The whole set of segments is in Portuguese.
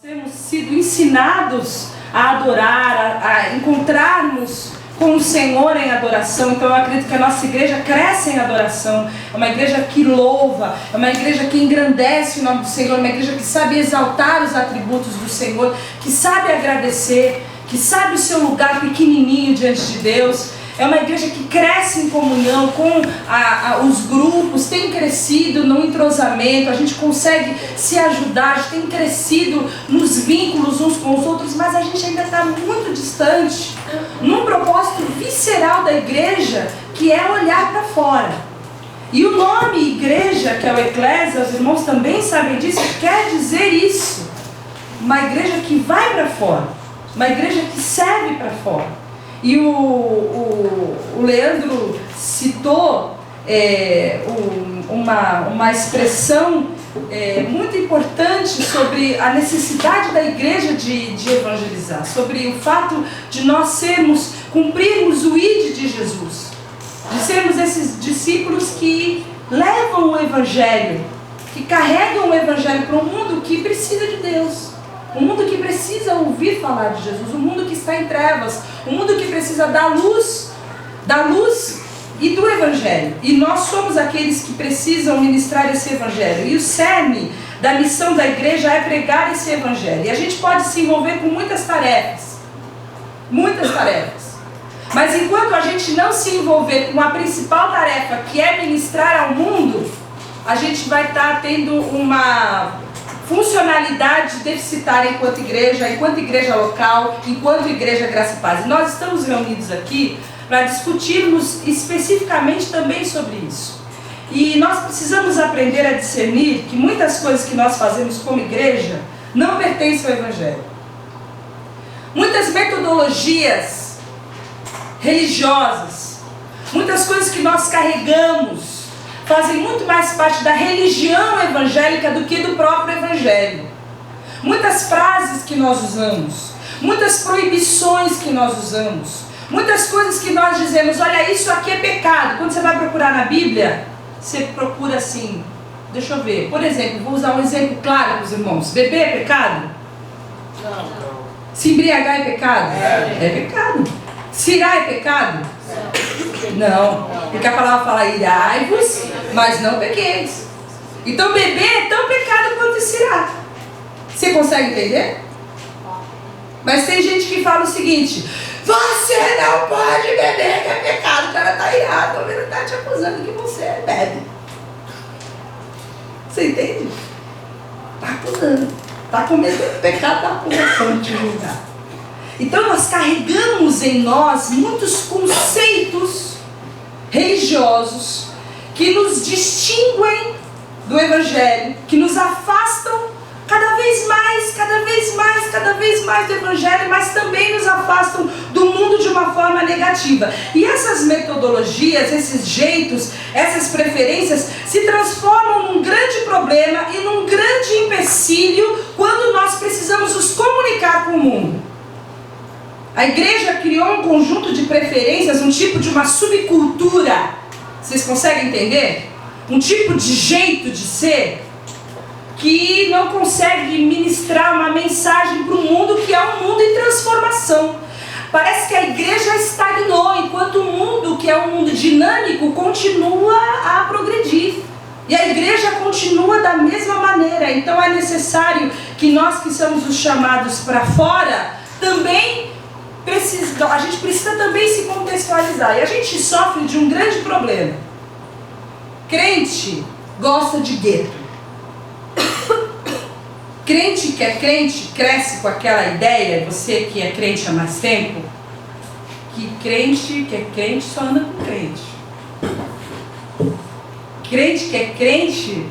Temos sido ensinados a adorar, a encontrarmos com o Senhor em adoração. Então eu acredito que a nossa igreja cresce em adoração. É uma igreja que louva, é uma igreja que engrandece o nome do Senhor, é uma igreja que sabe exaltar os atributos do Senhor, que sabe agradecer, que sabe o seu lugar pequenininho diante de Deus. É uma igreja que cresce em comunhão com os grupos, tem crescido no entrosamento, a gente consegue se ajudar, a gente tem crescido nos vínculos uns com os outros, mas a gente ainda está muito distante, num propósito visceral da igreja, que é olhar para fora. E o nome igreja, que é o Eclésia, os irmãos também sabem disso, quer dizer isso. Uma igreja que vai para fora, uma igreja que serve para fora. E o Leandro citou uma expressão muito importante sobre a necessidade da igreja de evangelizar, sobre o fato de nós cumprirmos o ID de Jesus, de sermos esses discípulos que levam o evangelho, que carregam o evangelho para um mundo que precisa de Deus. Um mundo que precisa ouvir falar de Jesus, um mundo que está em trevas, um mundo que precisa da luz e do Evangelho. E nós somos aqueles que precisam ministrar esse Evangelho. E o cerne da missão da igreja é pregar esse Evangelho. E a gente pode se envolver com muitas tarefas. Mas enquanto a gente não se envolver com a principal tarefa, que é ministrar ao mundo, a gente vai estar tendo uma funcionalidade deficitária enquanto igreja local, enquanto igreja Graça e Paz. E nós estamos reunidos aqui para discutirmos especificamente também sobre isso. E nós precisamos aprender a discernir que muitas coisas que nós fazemos como igreja não pertencem ao Evangelho. Muitas metodologias religiosas, muitas coisas que nós carregamos, fazem muito mais parte da religião evangélica do que do próprio Evangelho. Muitas frases que nós usamos, muitas proibições que nós usamos, muitas coisas que nós dizemos, olha, isso aqui é pecado. Quando você vai procurar na Bíblia, você procura assim, deixa eu ver, por exemplo, vou usar um exemplo claro para os irmãos. Beber é pecado? Não. Se embriagar é pecado? É pecado. Cirar é pecado? Não, porque a palavra fala, irai-vos, mas não pequeis. Então beber é tão pecado quanto cirar. Você consegue entender? Mas tem gente que fala o seguinte, você não pode beber, que é pecado. O cara está irado, ele está te acusando que você bebe. Você entende? Está acusando, está cometendo pecado da acusação de te julgar. Então nós carregamos em nós muitos conceitos religiosos que nos distinguem do Evangelho, que nos afastam cada vez mais do Evangelho, mas também nos afastam do mundo de uma forma negativa. E essas metodologias, esses jeitos, essas preferências se transformam num grande problema e num grande empecilho quando nós precisamos nos comunicar com o mundo. A igreja criou um conjunto de preferências, um tipo de uma subcultura. Vocês conseguem entender? Um tipo de jeito de ser que não consegue ministrar uma mensagem para o mundo, que é um mundo em transformação. Parece que a igreja estagnou, enquanto o mundo, que é um mundo dinâmico, continua a progredir. E a igreja continua da mesma maneira. Então é necessário que nós que somos os chamados para fora, também a gente precisa também se contextualizar. E a gente sofre de um grande problema. Crente gosta de gueto. Crente que é crente cresce com aquela ideia, você que é crente há mais tempo, que crente que é crente só anda com crente. Crente que é crente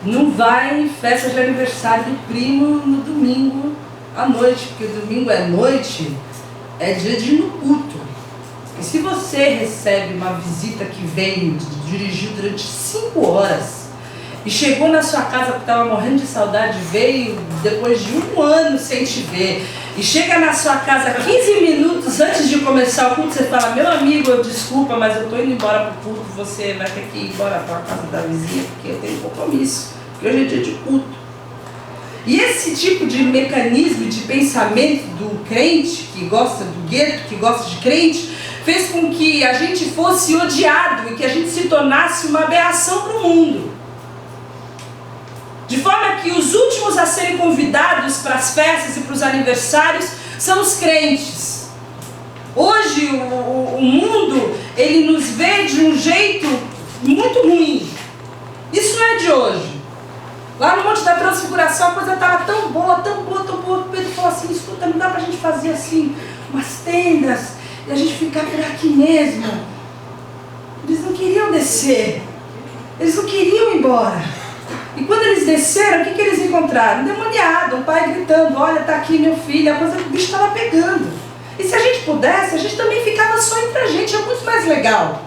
não vai em festa de aniversário do primo no domingo à noite, porque domingo é noite, é dia de ir no culto. E se você recebe uma visita que veio, dirigiu durante 5 horas e chegou na sua casa porque estava morrendo de saudade, veio depois de 1 ano sem te ver, e chega na sua casa 15 minutos antes de começar o culto, você fala, meu amigo, desculpa, mas eu estou indo embora para o culto, você vai ter que ir embora para a casa da vizinha, porque eu tenho compromisso, porque hoje é dia de culto. E esse tipo de mecanismo de pensamento do crente, que gosta do gueto, que gosta de crente, fez com que a gente fosse odiado e que a gente se tornasse uma aberração para o mundo. De forma que os últimos a serem convidados para as festas e para os aniversários são os crentes. Hoje o mundo, ele nos vê de um jeito muito ruim. Isso não é de hoje. Lá no Monte da Transfiguração a coisa estava tão boa, tão boa, tão boa. Pedro falou assim, escuta, não dá para a gente fazer assim, umas tendas, e a gente ficar por aqui mesmo. Eles não queriam descer. Eles não queriam ir embora. E quando eles desceram, o que eles encontraram? Um demoniado, um pai gritando, olha, está aqui meu filho, a coisa, o bicho estava pegando. E se a gente pudesse, a gente também ficava só entre a gente, é muito mais legal.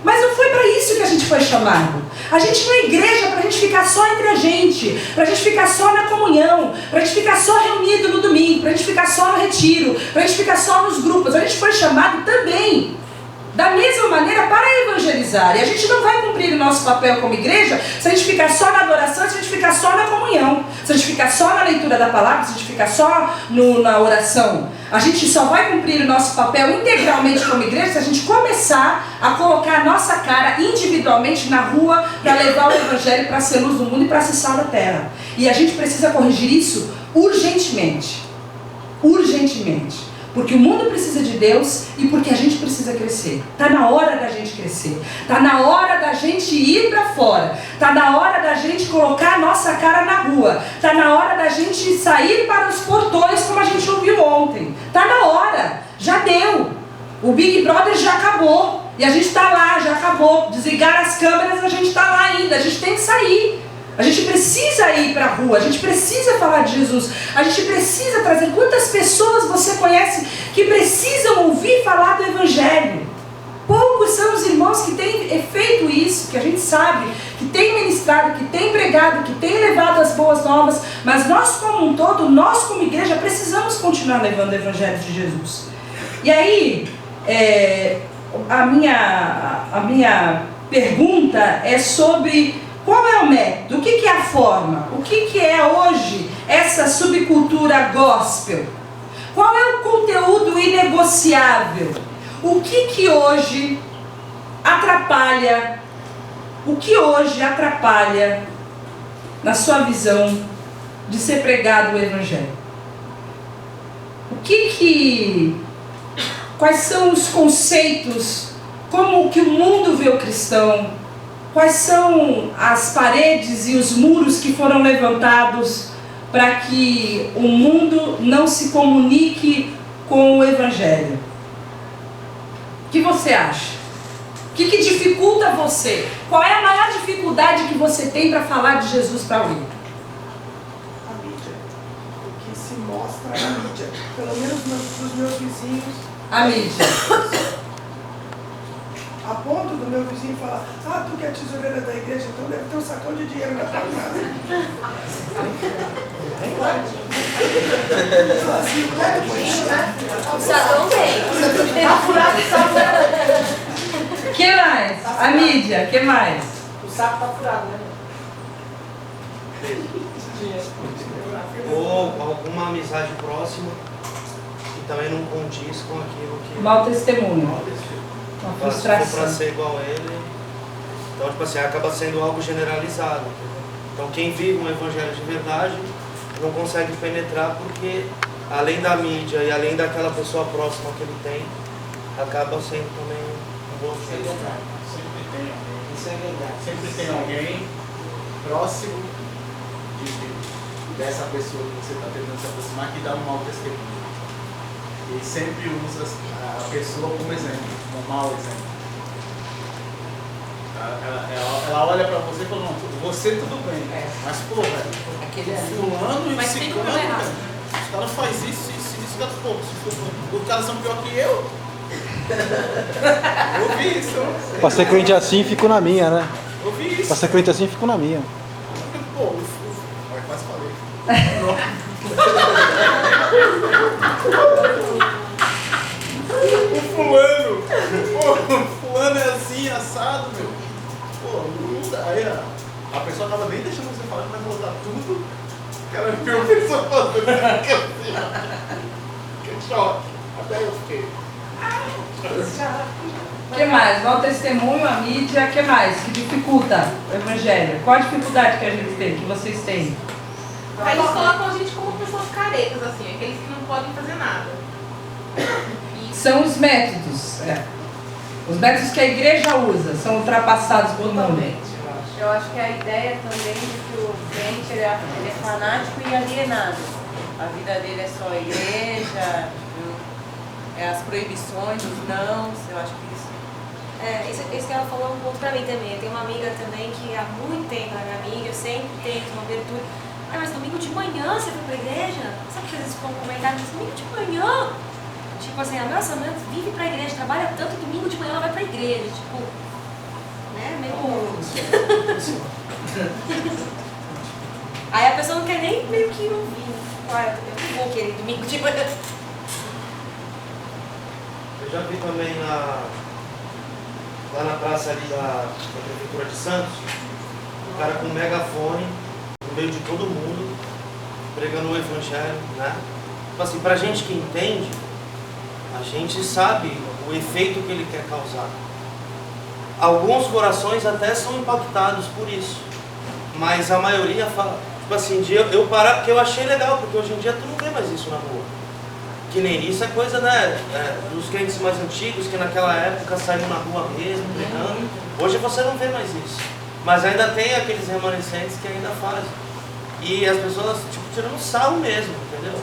Mas não foi para isso que a gente foi chamado. A gente não é igreja para a gente ficar só entre a gente, para a gente ficar só na comunhão, para a gente ficar só reunido no domingo, para a gente ficar só no retiro, para a gente ficar só nos grupos. A gente foi chamado também, da mesma maneira, para evangelizar. E a gente não vai cumprir o nosso papel como igreja se a gente ficar só na adoração, se a gente ficar só na comunhão, se a gente ficar só na leitura da palavra, se a gente ficar só na oração. A gente só vai cumprir o nosso papel integralmente como igreja se a gente começar a colocar a nossa cara individualmente na rua para levar o evangelho, para ser luz do mundo e para ser sal da terra. E a gente precisa corrigir isso urgentemente. Urgentemente. Porque o mundo precisa de Deus e porque a gente precisa crescer. Está na hora da gente crescer. Está na hora da gente ir para fora. Está na hora da gente colocar a nossa cara na rua. Está na hora da gente sair para os portões, como a gente ouviu ontem. Está na hora. Já deu. O Big Brother já acabou. E a gente está lá, já acabou. Desligar as câmeras, a gente está lá ainda. A gente tem que sair. A gente precisa ir para a rua, a gente precisa falar de Jesus, a gente precisa trazer. Quantas pessoas você conhece que precisam ouvir falar do Evangelho? Poucos são os irmãos que têm feito isso, que a gente sabe, que têm ministrado, que têm pregado, que têm levado as boas novas, mas nós como um todo, nós como igreja, precisamos continuar levando o Evangelho de Jesus. E aí, a minha pergunta é sobre... Qual é o método? O que é a forma? O que é hoje essa subcultura gospel? Qual é o conteúdo inegociável? O que hoje atrapalha? O que hoje atrapalha na sua visão de ser pregado o Evangelho? Quais são os conceitos? Como que o mundo vê o cristão? Quais são as paredes e os muros que foram levantados para que o mundo não se comunique com o Evangelho? O que você acha? O que dificulta você? Qual é a maior dificuldade que você tem para falar de Jesus para alguém? A mídia. O que se mostra na mídia. Pelo menos dos meus vizinhos. A mídia. A ponto do meu vizinho falar, tu que é tesoureira da igreja, então deve ter um sacão de dinheiro na tua casa. O sacão tem. A furada está. Que mais? A mídia, que mais? O saco tá furado, né? Ou alguma amizade próxima que também não condiz com aquilo que... Mau testemunho. Uma Se for para frustração. ser igual a ele, então tipo assim, acaba sendo algo generalizado. Entendeu? Então quem vive um evangelho de verdade não consegue penetrar porque além da mídia e além daquela pessoa próxima que ele tem, acaba sendo também um bloqueio. Sempre tem alguém. Isso é verdade. Sempre tem alguém próximo dessa pessoa que você está tentando se aproximar que dá um mau testemunho. E sempre usa a pessoa como exemplo, como um mau exemplo. Ela olha pra você e fala, não, você tudo bem, mas pô, velho, fulano e ciclano, velho, os caras fazem isso, cara, pô, os caras são pior que eu. Ouvi isso. Pra ser crente assim, fico na minha, né? Ouvi isso. Pra ser crente assim, fico na minha. Pô, quase falei. Fulano é assim, assado, meu. Pô, não dá. Aí a pessoa acaba nem deixando você falar que vai voltar tudo cara viu a pessoa fazendo assim, ó. Que choque. Até eu fiquei. O que mais? Mau testemunho, a mídia, o que mais? Que dificulta o evangelho? Qual a dificuldade que a gente tem, que vocês têm? Aí eles colocam a gente como pessoas caretas, assim, aqueles que não podem fazer nada. São os métodos. Os métodos que a igreja usa são ultrapassados por Totalmente, eu acho que a ideia também de que o crente ele é fanático e alienado. A vida dele é só a igreja, é as proibições, os nãos, eu acho que isso. Isso que ela falou um pouco pra mim também. Eu tenho uma amiga também que há muito tempo é minha amiga, eu sempre tento uma abertura. Ah, mas domingo de manhã você foi pra igreja? Sabe que às vezes ficam comentários, mas domingo de manhã? Tipo assim, a nossa mãe vive pra igreja, trabalha tanto, domingo de manhã ela vai pra igreja. Tipo, né? Meio. Aí a pessoa não quer nem meio que ouvir. Claro, eu não vou querer domingo de manhã. Eu já vi também lá na praça ali da Prefeitura de Santos, um cara com um megafone, no meio de todo mundo, pregando o evangelho, né? Tipo assim, pra gente que entende, a gente sabe o efeito que ele quer causar. Alguns corações até são impactados por isso, mas a maioria fala, tipo assim, eu parar porque eu achei legal, porque hoje em dia tu não vê mais isso na rua. Que nem isso é coisa, né, dos crentes mais antigos, que naquela época saíam na rua mesmo, pregando. Hoje você não vê mais isso. Mas ainda tem aqueles remanescentes que ainda fazem. E as pessoas, tipo, tirando sarro mesmo, entendeu?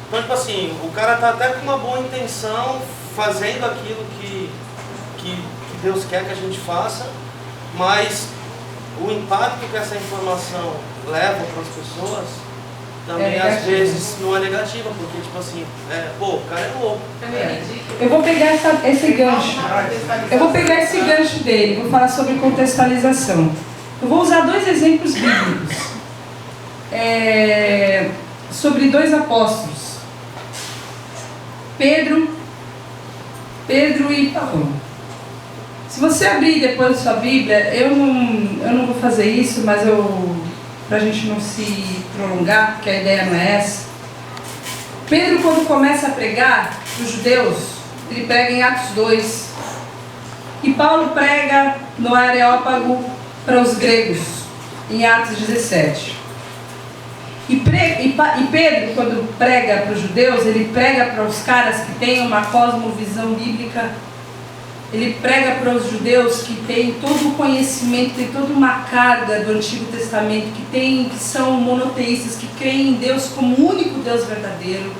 Então, tipo assim, o cara tá até com uma boa intenção, fazendo aquilo que Deus quer que a gente faça, mas o impacto que essa informação leva para as pessoas também às vezes não é negativa, porque tipo assim, o cara é louco. Eu vou pegar esse gancho. Eu vou pegar esse gancho dele, vou falar sobre contextualização. Eu vou usar 2 exemplos bíblicos sobre 2 apóstolos. Pedro e Paulo. Se você abrir depois a sua Bíblia, eu não vou fazer isso, mas para a gente não se prolongar, porque a ideia não é essa. Pedro, quando começa a pregar para os judeus, ele prega em Atos 2. E Paulo prega no Areópago para os gregos, em Atos 17. E Pedro, quando prega para os judeus, ele prega para os caras que têm uma cosmovisão bíblica. Ele prega para os judeus que têm todo o conhecimento, tem toda uma carga do Antigo Testamento, que são monoteístas, que creem em Deus como o único Deus verdadeiro,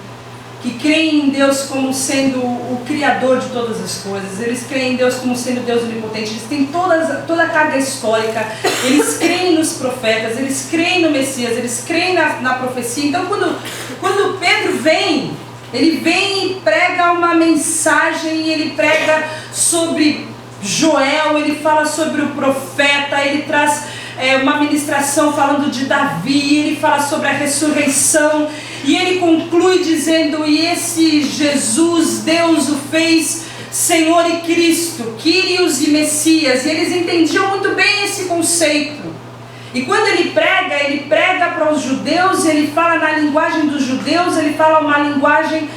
que creem em Deus como sendo o Criador de todas as coisas, eles creem em Deus como sendo Deus onipotente, eles têm toda a carga histórica, eles creem nos profetas, eles creem no Messias, eles creem na profecia. Então quando Pedro vem, ele vem e prega uma mensagem, ele prega sobre Joel, ele fala sobre o profeta, ele traz uma ministração falando de Davi, ele fala sobre a ressurreição, e ele conclui dizendo: e esse Jesus, Deus o fez Senhor e Cristo, Quírios e Messias. E eles entendiam muito bem esse conceito. E quando ele prega para os judeus, ele fala na linguagem dos judeus, ele fala uma linguagem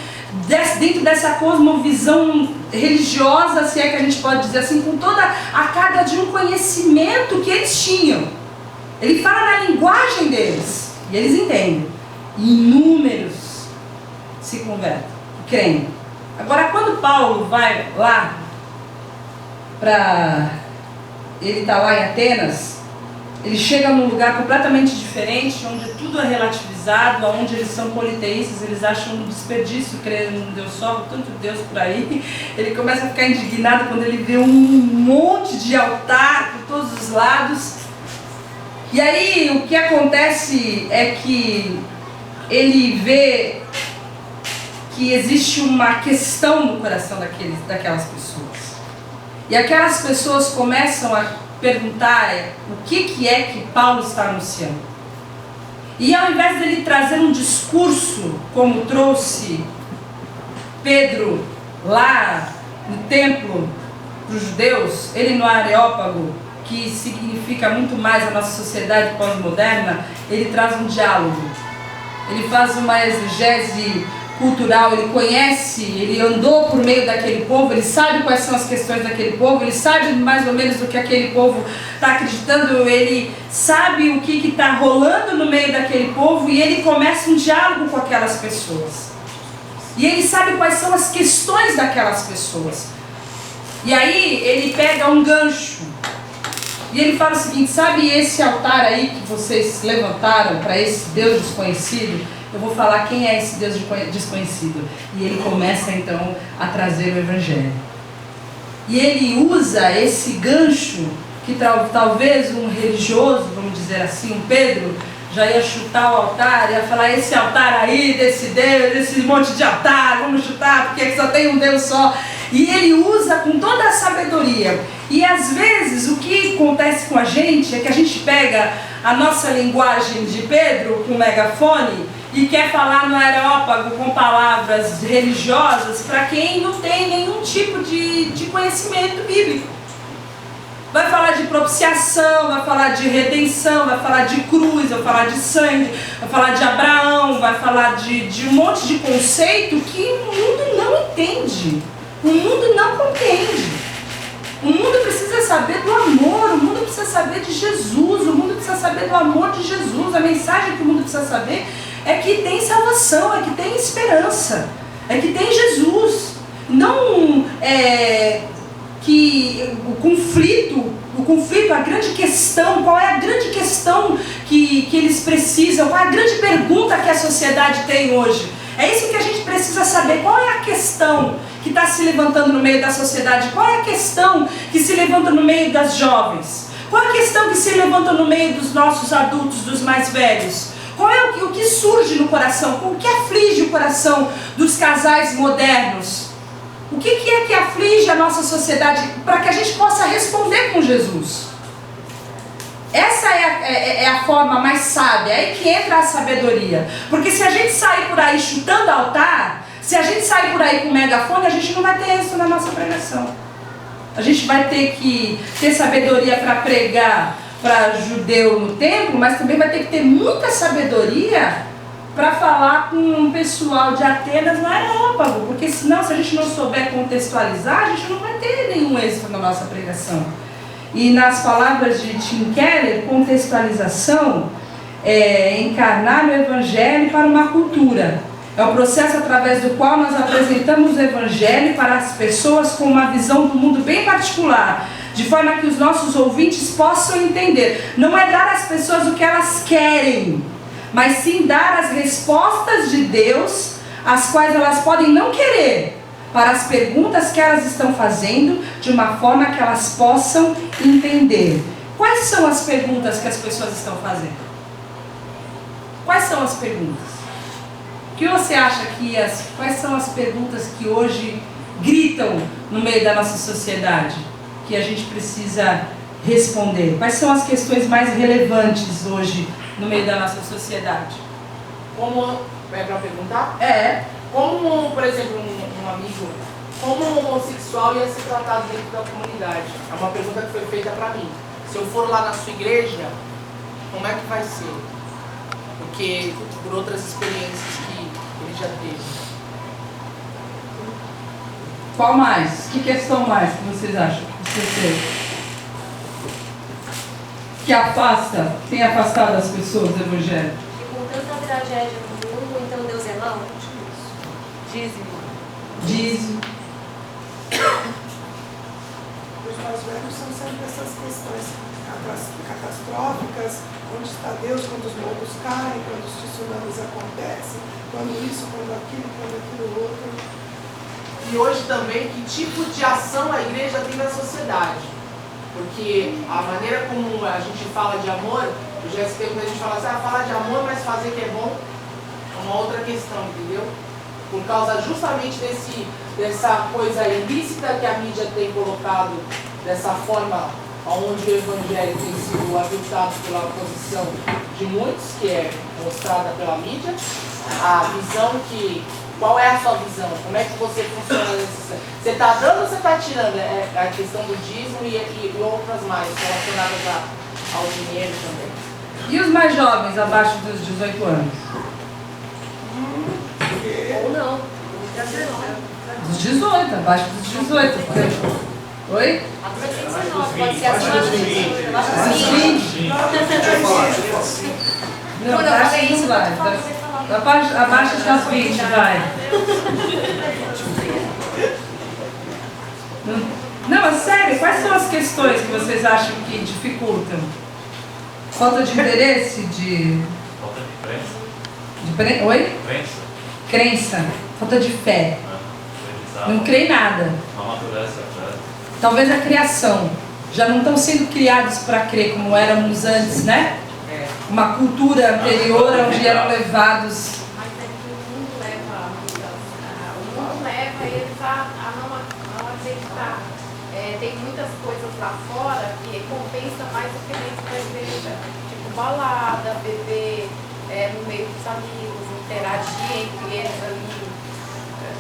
dentro dessa cosmovisão religiosa, se é que a gente pode dizer assim, com toda a carga de um conhecimento que eles tinham. Ele fala na linguagem deles, e eles entendem. E inúmeros se convertem, creem. Agora, quando Paulo vai lá, ele está lá em Atenas, ele chega num lugar completamente diferente, onde tudo é relativizado, onde eles são politeístas, eles acham um desperdício crer num Deus só, tanto Deus por aí. Ele começa a ficar indignado quando ele vê um monte de altar por todos os lados. E aí o que acontece é que ele vê que existe uma questão no coração daquelas pessoas. E aquelas pessoas começam a perguntar o que é que Paulo está anunciando. E ao invés dele trazer um discurso, como trouxe Pedro lá no templo para os judeus, ele no Areópago, que significa muito mais a nossa sociedade pós-moderna, ele traz um diálogo. ele faz uma exegese cultural, ele conhece, ele andou por meio daquele povo, ele sabe quais são as questões daquele povo, ele sabe mais ou menos o que aquele povo está acreditando, ele sabe o que está rolando no meio daquele povo e ele começa um diálogo com aquelas pessoas. E ele sabe quais são as questões daquelas pessoas. E aí ele pega um gancho e ele fala o seguinte: sabe esse altar aí que vocês levantaram para esse Deus desconhecido? Eu vou falar quem é esse Deus desconhecido. E ele começa então a trazer o Evangelho. E ele usa esse gancho que talvez um religioso, vamos dizer assim, um Pedro, já ia chutar o altar, ia falar: esse altar aí, desse Deus, desse monte de altar, vamos chutar, porque só tem um Deus só. E ele usa com toda a sabedoria. E às vezes o que acontece com a gente é que a gente pega a nossa linguagem de Pedro com o megafone e quer falar no aerópago com palavras religiosas para quem não tem nenhum tipo de conhecimento bíblico. Vai falar de propiciação, vai falar de redenção, vai falar de cruz, vai falar de sangue, vai falar de Abraão, vai falar de um monte de conceito que o mundo não entende, o mundo não compreende. O mundo precisa saber do amor, o mundo precisa saber de Jesus, o mundo precisa saber do amor de Jesus. A mensagem que o mundo precisa saber é que tem salvação, é que tem esperança, é que tem Jesus. Não que o conflito, a grande questão, qual é a grande questão que eles precisam, qual é a grande pergunta que a sociedade tem hoje. É isso que a gente precisa saber, qual é a questão que está se levantando no meio da sociedade, qual é a questão que se levanta no meio das jovens, qual é a questão que se levanta no meio dos nossos adultos, dos mais velhos, qual é o que surge no coração, o que aflige o coração dos casais modernos, o que é que aflige a nossa sociedade, para que a gente possa responder com Jesus. Essa é a forma mais sábia, é aí que entra a sabedoria. Porque se a gente sair por aí chutando altar, se a gente sair por aí com megafone, a gente não vai ter isso na nossa pregação. A gente vai ter que ter sabedoria para pregar para judeu no templo, mas também vai ter que ter muita sabedoria para falar com um pessoal de Atenas no aerópago. Porque senão, se a gente não souber contextualizar, a gente não vai ter nenhum êxito na nossa pregação. E nas palavras de Tim Keller, contextualização é encarnar o Evangelho para uma cultura. É o processo através do qual nós apresentamos o Evangelho para as pessoas com uma visão do mundo bem particular, de forma que os nossos ouvintes possam entender. Não é dar às pessoas o que elas querem, mas sim dar as respostas de Deus, as quais elas podem não querer, para as perguntas que elas estão fazendo, de uma forma que elas possam entender. Quais são as perguntas que as pessoas estão fazendo? Quais são as perguntas? O que você acha que quais são as perguntas que hoje gritam no meio da nossa sociedade, que a gente precisa responder? Quais são as questões mais relevantes hoje no meio da nossa sociedade? Como, é para perguntar? É. Como, por exemplo, um amigo, como um homossexual ia ser tratado dentro da comunidade? É uma pergunta que foi feita para mim. Se eu for lá na sua igreja, como é que vai ser? Porque, por outras experiências que ele já teve. Qual mais? Que questão mais que vocês acham que você teve? Que afasta, tem afastado as pessoas do Evangelho? Com tanta tragédia no mundo, então Deus é mau? Dízimo. Os mais velhos são sempre essas questões catastróficas, onde está Deus quando os montes caem, quando os tsunamis acontecem, quando isso, quando aquilo outro. E hoje também, que tipo de ação a igreja tem na sociedade? Porque a maneira como a gente fala de amor, o GST, quando a gente fala assim, falar de amor, mas fazer que é bom, é uma outra questão, entendeu? Por causa justamente dessa coisa ilícita que a mídia tem colocado, dessa forma onde o Evangelho tem sido aviltado pela posição de muitos, que é mostrada pela mídia, a visão que... Qual é a sua visão? Como é que você funciona nesse... Você está dando ou você está tirando? É a questão do dízimo e outras mais, relacionadas ao dinheiro também. E os mais jovens, abaixo dos 18 anos? certo, abaixo dos 18. Oi? Acima de 19, pode ser acima dos 20. Abaixo dos 20. Não, abaixo não vai. Abaixo das 20, vai. Não, é sério, quais são as questões que vocês acham que dificultam? Falta de interesse? Falta de crença. Oi? Crença. Crença. Falta de fé. Não crê em nada. Não amadurece a fé. Talvez a criação. Já não estão sendo criados para crer como éramos antes, né? Uma cultura anterior onde eram levados. Mas é que o mundo leva a mudança. O mundo leva eles a não acreditar. Tem muitas coisas lá fora que compensa mais do que dentro da igreja. Tipo balada, beber no meio dos amigos, interagir entre eles ali.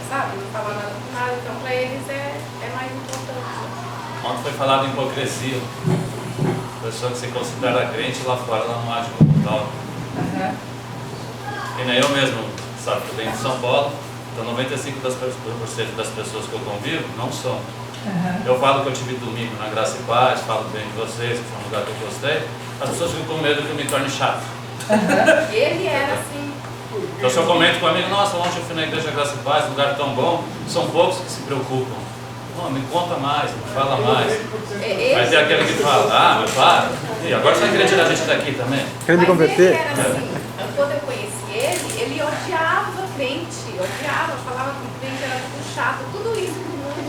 Sabe? Não falar nada com nada. Então para eles é mais importante. Ontem foi falado em hipocrisia. A pessoa que se considera crente lá fora, ela não age como tal. E nem eu mesmo, sabe, eu venho de São Paulo, então 95% das pessoas que eu convivo não são. Eu falo que eu tive domingo na Graça e Paz, falo bem de vocês, que foi um lugar que eu gostei. As pessoas ficam com medo que eu me torne chato. Ele era assim. Então se eu comento com um amigo, nossa, ontem eu fui na Igreja Graça e Paz, um lugar tão bom, são poucos que se preocupam. Não, me conta mais, me fala mais. Mas é aquele que fala, mas para. E agora você vai querer tirar a gente daqui também? Quer me converter? Ele era assim. Quando eu conheci ele odiava crente, odiava, falava que o crente era tudo chato, tudo isso que o mundo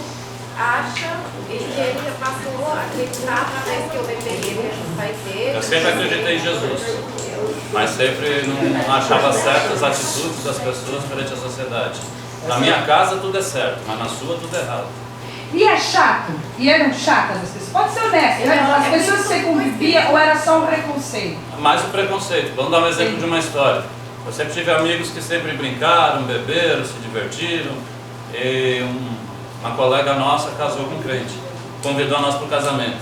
acha, ele passou a acreditar através que eu levei ele para a igreja. Eu sempre acreditei em Jesus, mas sempre não achava certas atitudes das pessoas perante a sociedade. Na minha casa tudo é certo, mas na sua tudo é errado. E é chato? E eram chatas as pessoas? Pode ser honesto, né? As pessoas que você convivia ou era só um preconceito? Mais o preconceito. Vamos dar um exemplo de uma história. Eu sempre tive amigos que sempre brincaram, beberam, se divertiram. E uma colega nossa casou com um crente. Convidou nós para o casamento.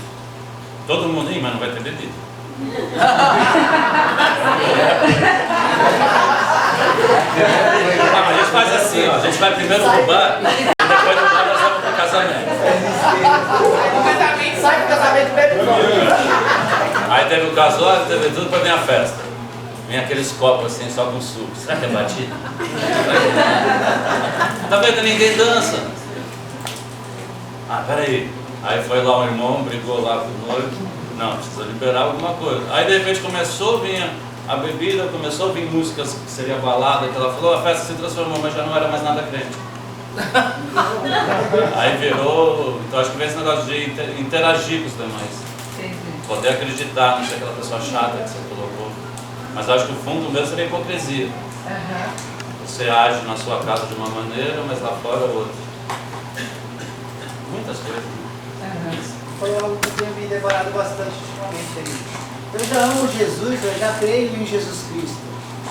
Todo mundo, mas não vai ter bebida. Mas a gente faz assim, ó, a gente vai primeiro no bar e depois do bar nós vamos pro casamento. Sai do casamento bebe. Aí teve o casório, teve tudo pra minha festa. Vem aqueles copos assim, só com suco. Será que é batido? Tá vendo? Ninguém dança. Ah, peraí. Aí foi lá um irmão, brigou lá com o noivo. Não, precisa liberar alguma coisa. Aí de repente começou a vir a bebida, começou a vir músicas que seria balada, que ela falou, a festa se transformou, mas já não era mais nada crente. Aí virou, então acho que vem esse negócio de interagir com os demais. Poder acreditar, não ser aquela pessoa chata que você colocou. Mas acho que o fundo mesmo seria hipocrisia. Você age na sua casa de uma maneira, mas lá fora outra. Muitas coisas. Foi algo que eu tenho me devorado bastante ultimamente aí. Eu já amo Jesus, eu já creio em Jesus Cristo.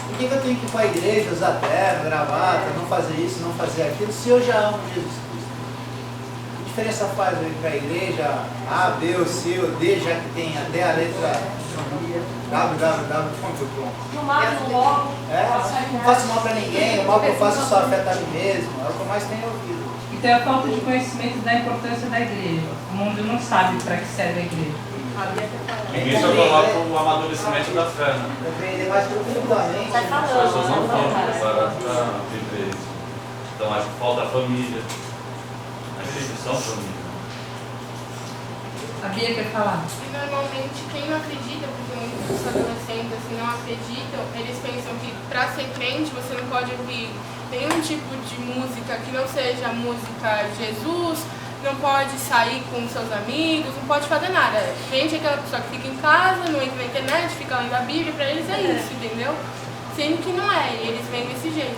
Por que eu tenho que ir para a igreja, usar terno, gravata, não fazer isso, não fazer aquilo, se eu já amo Jesus Cristo? Que diferença faz eu ir para a igreja, A, B, ou C, ou D, já que tem até a letra www.com? No máximo, logo. Não faço mal para ninguém, o mal que eu faço só afeta a mim mesmo, é o que eu mais tenho ouvido. Então é a falta de conhecimento da importância da igreja. O mundo não sabe para que serve a igreja. E nisso eu coloco o amadurecimento da fé, né? Compreender mais profundamente. As pessoas não estão preparadas para viver isso. Então acho que falta a família. A instituição família. A Bia quer falar? E normalmente quem não acredita, porque muitos adolescentes assim, não acreditam, eles pensam que para ser crente você não pode ouvir nenhum tipo de música que não seja música de Jesus, não pode sair com seus amigos, não pode fazer nada. Crente é aquela pessoa que fica em casa, não entra na internet, fica lendo a Bíblia, para eles é isso, entendeu? Sendo que não é, e eles vêm desse jeito.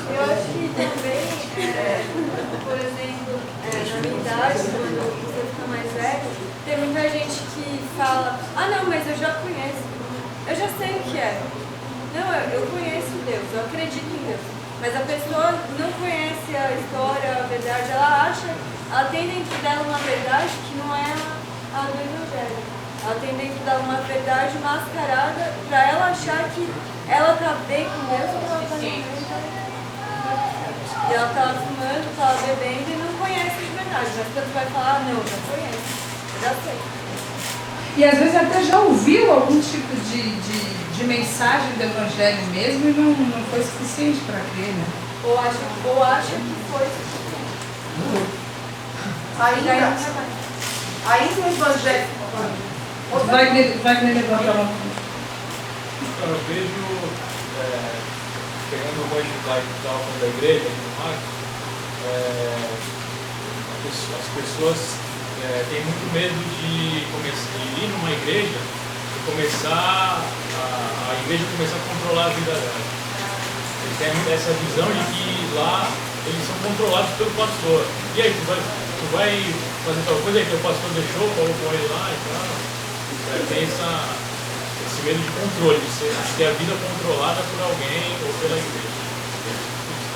Eu acho que também, por exemplo, na minha idade, quando você fica mais velho, tem muita gente que fala, ah não, mas eu já conheço, eu já sei o que é. Não, eu conheço Deus, eu acredito em Deus. Mas a pessoa não conhece a história, a verdade, ela tem dentro dela uma verdade que não é a do Evangelho. Ela tem dentro dela uma verdade mascarada para ela achar que ela está bem com Deus ou ela está bem. E ela tá lá fumando, tá lá bebendo e não conhece de verdade. Mas quando vai falar, não, já conhece. Eu já sei. E às vezes até já ouviu algum tipo de mensagem do Evangelho mesmo e não foi suficiente para crer, né? Ou acha que foi suficiente. Ainda o Evangelho. Vai levantar a mão. Eu vejo, pegando o monte judaico que estava falando da igreja, as pessoas têm muito medo de ir numa igreja e começar a igreja começar a controlar a vida dela. Eles têm essa visão de que lá eles são controlados pelo pastor. E aí, tu vai fazer tal coisa aí que o pastor deixou, colocou ele lá e tal. Tem esse medo de controle, de ter a vida controlada por alguém ou pela igreja.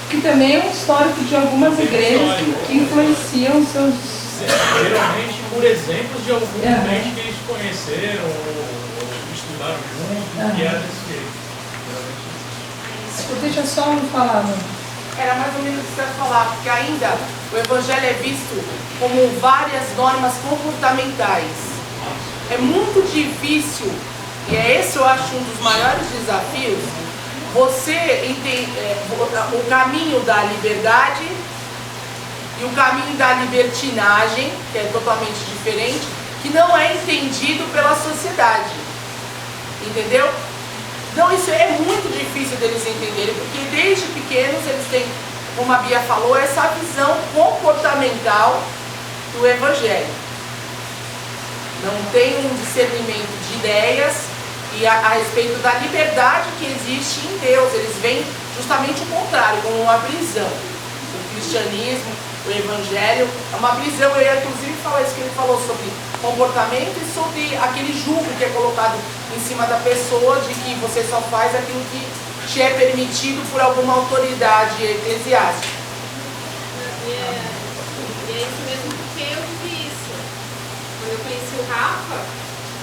Que também é um histórico de algumas igrejas que influenciam seus... Geralmente por exemplos de algum crente que eles conheceram ou estudaram juntos, que era desse jeito. Deixa só um falar, mano. Era mais ou menos isso que eu ia falar, porque ainda o Evangelho é visto como várias normas comportamentais. É muito difícil, e esse eu acho um dos maiores desafios, você entender o caminho da liberdade e o caminho da libertinagem, que é totalmente diferente, que não é entendido pela sociedade. Entendeu? Então isso é muito difícil deles entenderem, porque desde pequenos eles têm, como a Bia falou, essa visão comportamental do Evangelho. Não tem um discernimento de ideias e a respeito da liberdade que existe em Deus. Eles veem justamente o contrário, como uma prisão. O cristianismo, o Evangelho, é uma prisão. Eu ia inclusive falar isso que ele falou sobre comportamento e sobre aquele jugo que é colocado em cima da pessoa de que você só faz aquilo que te é permitido por alguma autoridade eclesiástica. E é isso mesmo, porque eu vivi isso. Quando eu conheci o Rafa,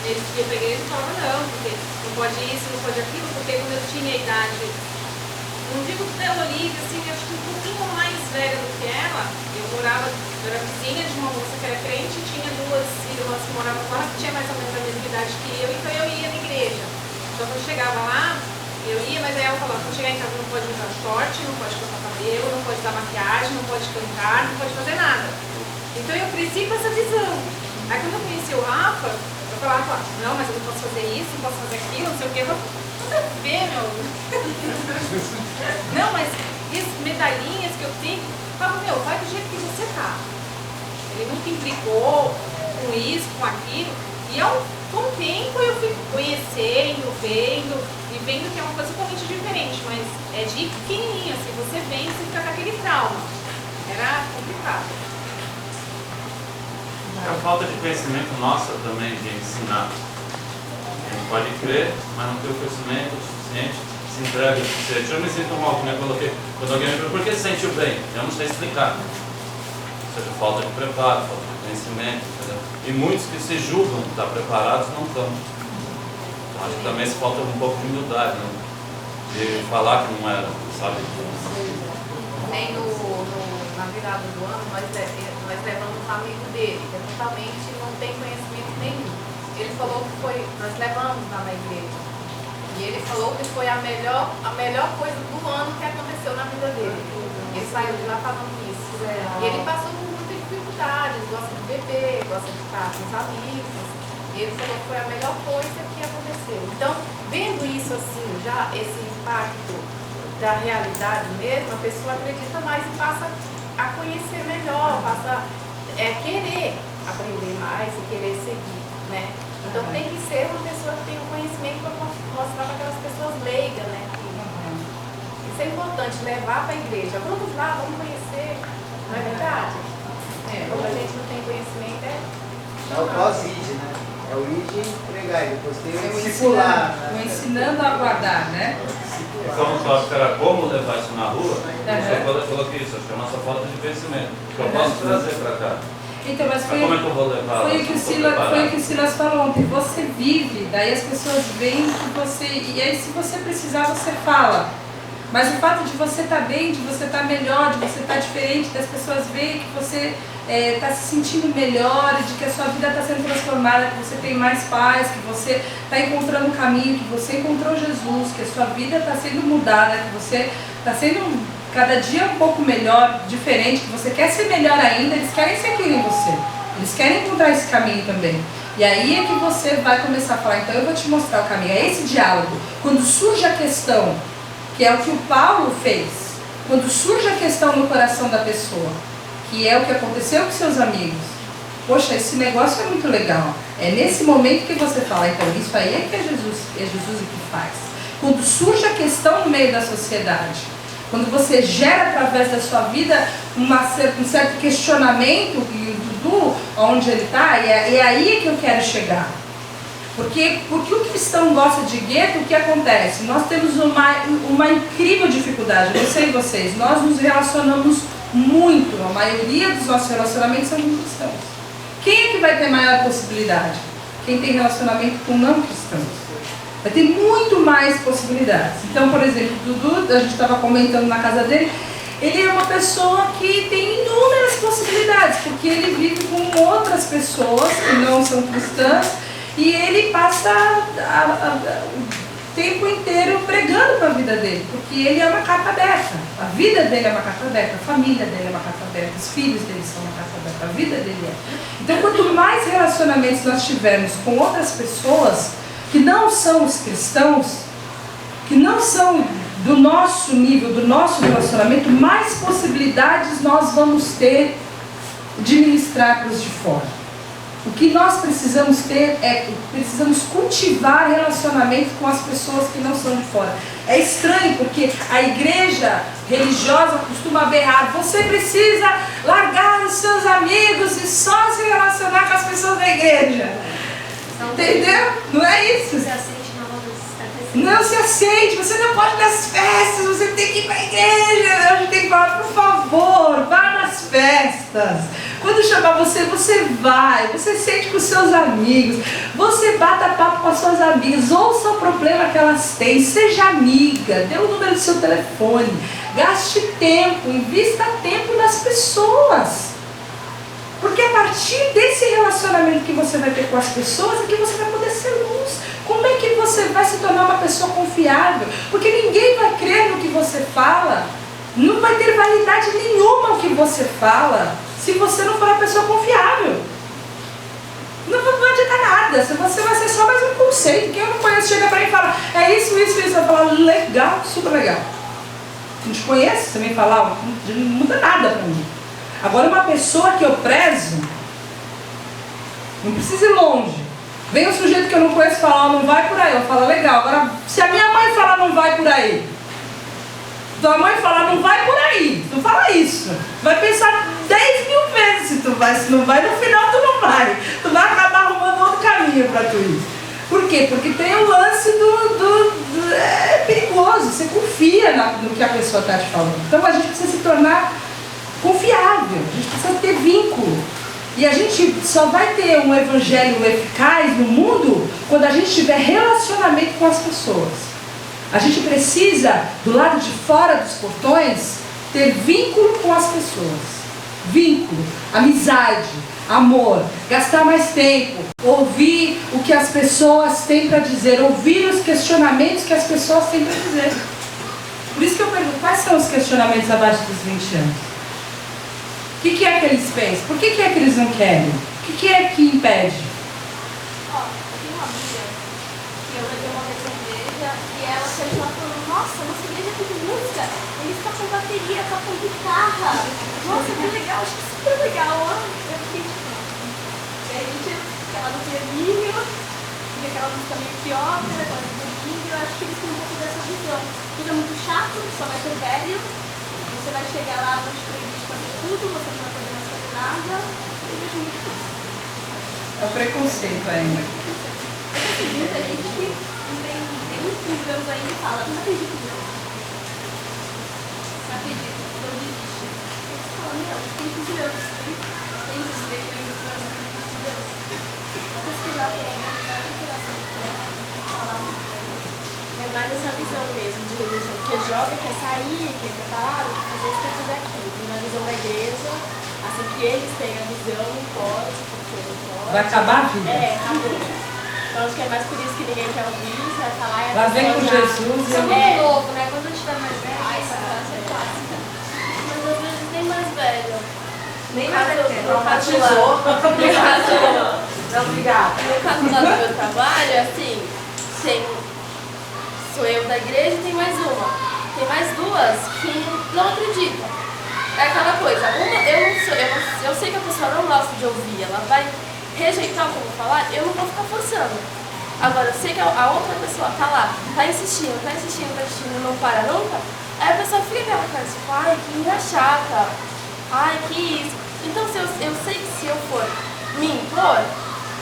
ele ia pra igreja e falava não, porque não pode isso, não pode aquilo, porque quando eu tinha a idade, não digo dela Olivia, assim, acho que um pouquinho mais velha do que ela, eu era vizinha de uma moça que era crente e tinha duas irmãs que moravam lá, que tinha mais ou menos a mesma idade que eu, então eu ia na igreja. Então quando eu chegava lá, eu ia, mas aí ela falava, quando chegar em casa não pode usar short, não pode cortar cabelo, não pode usar maquiagem, não pode cantar, não pode fazer nada. Então eu cresci com essa visão. Aí quando eu conheci o Rafa, eu falava, não, mas eu não posso fazer isso, não posso fazer aquilo, não sei o que. Eu falava, nada a ver, meu. Não, mas as medalhinhas que eu tenho, eu falava, meu, vai do jeito que você tá. Ele nunca implicou com isso, com aquilo. E com o tempo eu fui conhecendo, vendo, e vendo que é uma coisa totalmente diferente, mas é de pequenininho, assim, você vem e você fica com aquele trauma. Era complicado. É a falta de conhecimento nossa também de ensinar. A gente pode crer, mas não tem o conhecimento suficiente, se entrega o suficiente. Eu me sinto mal, né? Quando alguém me pergunta, por que se sentiu bem? Eu não sei explicar. Ou seja, falta de preparo, falta de conhecimento, entendeu? E muitos que se julgam estar preparados não estão. Então acho que também se falta um pouco de humildade, né? De falar que não era, sabe? Nem na virada do ano, nós levamos um amigo dele, que totalmente não tem conhecimento nenhum. Ele falou que nós levamos lá na igreja. E ele falou que foi a melhor coisa do ano que aconteceu na vida dele. Ele saiu de lá falando isso. E ele passou por muitas dificuldades, gosta de beber, gosta de estar com os amigos. E ele falou que foi a melhor coisa que aconteceu. Então, vendo isso assim, já esse impacto da realidade mesmo, a pessoa acredita mais e passa a conhecer melhor, passa a querer aprender mais e querer seguir, né? Então tem que ser uma pessoa que tem um conhecimento para mostrar para aquelas pessoas leigas, né? Isso é importante, levar para a igreja. Vamos lá, vamos conhecer, não é verdade? Quando a gente não tem conhecimento, é o pós-id, né? É o id pregar, e depois tem o discipular. O ensinando a guardar, né? Então, só que era como levar isso na rua, eu coloquei isso, acho que é a nossa falta de conhecimento. Que eu posso trazer para cá. Então, mas como é que eu vou levar? Foi o que o Silas falou ontem. Você vive, daí as pessoas veem que você... E aí, se você precisar, você fala. Mas o fato de você estar bem, de você estar melhor, de você estar diferente, das pessoas verem que você está se sentindo melhor, de que a sua vida está sendo transformada, que você tem mais paz, que você está encontrando o caminho, que você encontrou Jesus, que a sua vida está sendo mudada, que você está sendo cada dia um pouco melhor, diferente, que você quer ser melhor ainda, eles querem ser aquilo em você. Eles querem encontrar esse caminho também. E aí é que você vai começar a falar, então eu vou te mostrar o caminho. É esse diálogo. Quando surge a questão, que é o que o Paulo fez, quando surge a questão no coração da pessoa, que é o que aconteceu com seus amigos. Poxa, esse negócio é muito legal. É nesse momento que você fala, então isso aí é que é Jesus o que faz. Quando surge a questão no meio da sociedade, quando você gera através da sua vida um certo questionamento, e o Dudu, onde ele está, e é aí que eu quero chegar. Porque o cristão gosta de gueto, o que acontece? Nós temos uma incrível dificuldade, eu sei vocês, nós nos relacionamos muito, a maioria dos nossos relacionamentos são com cristãos. Quem é que vai ter maior possibilidade? Quem tem relacionamento com não cristãos. Vai ter muito mais possibilidades. Então, por exemplo, o Dudu, a gente estava comentando na casa dele, ele é uma pessoa que tem inúmeras possibilidades, porque ele vive com outras pessoas que não são cristãs e ele passa o tempo inteiro pregando para a vida dele, porque ele é uma carta aberta. A vida dele é uma carta aberta, a família dele é uma carta aberta, os filhos dele são uma carta aberta, a vida dele é. Então, quanto mais relacionamentos nós tivermos com outras pessoas que não são os cristãos, que não são do nosso nível, do nosso relacionamento, mais possibilidades nós vamos ter de ministrar para os de fora. O que nós precisamos ter precisamos cultivar relacionamento com as pessoas que não são de fora. É estranho porque a igreja religiosa costuma berrar, você precisa largar os seus amigos e só se relacionar com as pessoas da igreja. Entendeu? Não é isso? Não se aceite, você não pode ir nas festas, você tem que ir para a igreja. A gente tem que falar, por favor, vá nas festas. Quando chamar você, você vai, você sente com os seus amigos, você bata papo com as suas amigas, ouça o problema que elas têm, seja amiga, dê o número do seu telefone, gaste tempo, invista tempo nas pessoas. Porque a partir desse relacionamento que você vai ter com as pessoas é que você vai poder ser luz. Como é que você vai se tornar uma pessoa confiável? Porque ninguém vai crer no que você fala, não vai ter validade nenhuma o que você fala, se você não for uma pessoa confiável. Não adianta nada, você vai ser só mais um conceito. Quem eu não conheço chega para mim e fala, é isso, isso, isso. Eu falo, legal, super legal. Não te conhece, você vem falar, não muda nada para mim. Agora uma pessoa que eu prezo, não precisa ir longe. Vem um sujeito que eu não conheço falar, não vai por aí. Eu falo, legal. Agora, se a minha mãe falar, não vai por aí. Tua mãe falar, não vai por aí. Tu fala isso. Tu vai pensar 10 mil vezes se tu vai. Se não vai, no final tu não vai. Tu vai acabar arrumando outro caminho para tu ir. Por quê? Porque tem o lance é perigoso. Você confia no que a pessoa está te falando. Então a gente precisa se tornar confiável. A gente precisa ter vínculo. E a gente só vai ter um evangelho eficaz no mundo quando a gente tiver relacionamento com as pessoas. A gente precisa, do lado de fora dos portões, ter vínculo com as pessoas. Vínculo, amizade, amor, gastar mais tempo, ouvir o que as pessoas têm para dizer, ouvir os questionamentos que as pessoas têm para dizer. Por isso que eu pergunto, quais são os questionamentos abaixo dos 20 anos? O que é que eles pensam? Por que é que eles não querem? O que é que impede? Ó, eu tenho uma amiga que eu levei uma vez na igreja e ela chegou lá falando, nossa, nossa igreja tem música, eles tocam bateria, tocam guitarra. Nossa, que legal, acho que super legal. Eu fiquei tipo, e aí a gente, aquela do pianinho, e aquela música meio que ópera, aquela do pouquinho, eu acho que eles têm um pouco dessa visão. Tudo é muito chato, só vai ser velho, você vai chegar lá, vão te proibir de fazer tudo, você não vai poder mais fazer nada, eu vejo muito isso. É o preconceito ainda. Eu acredito, muita gente que não tem muitos anos ainda e fala, não acredito não. Não acredito, não desiste. Você fala, meu, tem 15 anos, tem 16 anos, não acredito em Deus. Vou pesquisar para falar muito. É mais essa visão mesmo de religião, porque jovem quer sair, quer ir preparado, quer fazer isso, quer fazer aquilo. E na visão da igreja, assim que eles têm a visão, não pode, porque não pode. Vai acabar a vida? É, acabou. Então acho que é mais por isso que ninguém quer ouvir, você vai falar e a Lá vem pessoa com já- Jesus e Isso é eu- muito novo, né? Quando a gente tá mais velho, essa frase é clássica. Mas às vezes nem mais velho. Nem mais velho. No caso lá. Não, obrigada. No caso lá do meu trabalho, assim, sou eu da igreja e tem mais uma. Tem mais duas que não acreditam. É aquela coisa, eu sei que a pessoa não gosta de ouvir, ela vai rejeitar o que eu vou falar, eu não vou ficar forçando. Agora, eu sei que a outra pessoa tá lá, tá insistindo, não para nunca, aí a pessoa fica aquela cara tipo, ai, que menina chata, ai, que isso. Então, eu sei que se eu for me impor,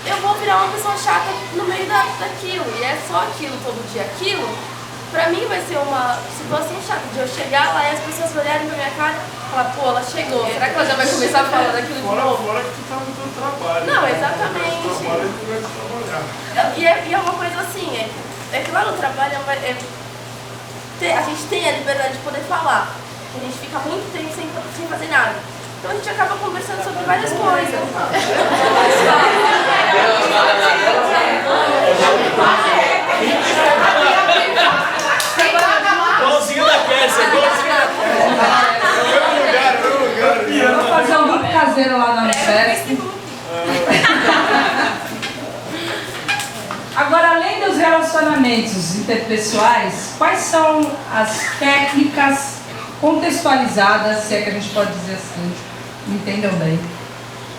eu vou virar uma pessoa chata no meio daquilo, e é só aquilo todo dia, aquilo. Pra mim vai ser uma situação chata de eu chegar lá e as pessoas olharem pra minha cara e falar, pô, ela chegou, será que ela já vai começar a falar daquilo de novo? Fora que tu tá no teu trabalho. Não, exatamente. No trabalho tu vai trabalhar. E é uma coisa assim, é que lá no trabalho a gente tem a liberdade de poder falar. A gente fica muito tempo sem fazer nada. Então a gente acaba conversando sobre várias coisas. Igualzinho da Kézia, igualzinho da Kézia. Vou fazer um grupo caseiro lá na festa. Agora, além dos relacionamentos interpessoais, quais são as técnicas contextualizadas, se é que a gente pode dizer assim, entendam bem,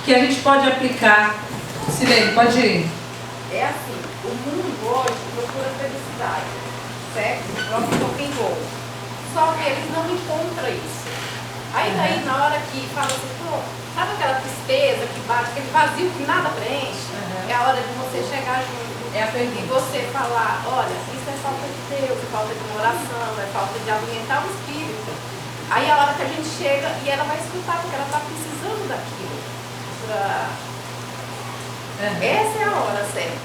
que a gente pode aplicar? Sirene, pode ir. É assim, o mundo hoje procura felicidade, certo? Próprio rock and roll. Só que eles não encontram isso. Aí daí, na hora que fala assim, pô, sabe aquela tristeza que bate, aquele vazio que nada preenche? É a hora de você chegar junto e você falar, olha, isso é falta de Deus, é falta de oração, é falta de alimentar o espírito. Aí é a hora que a gente chega e ela vai escutar, porque ela está precisando daquilo. Essa é a hora certa.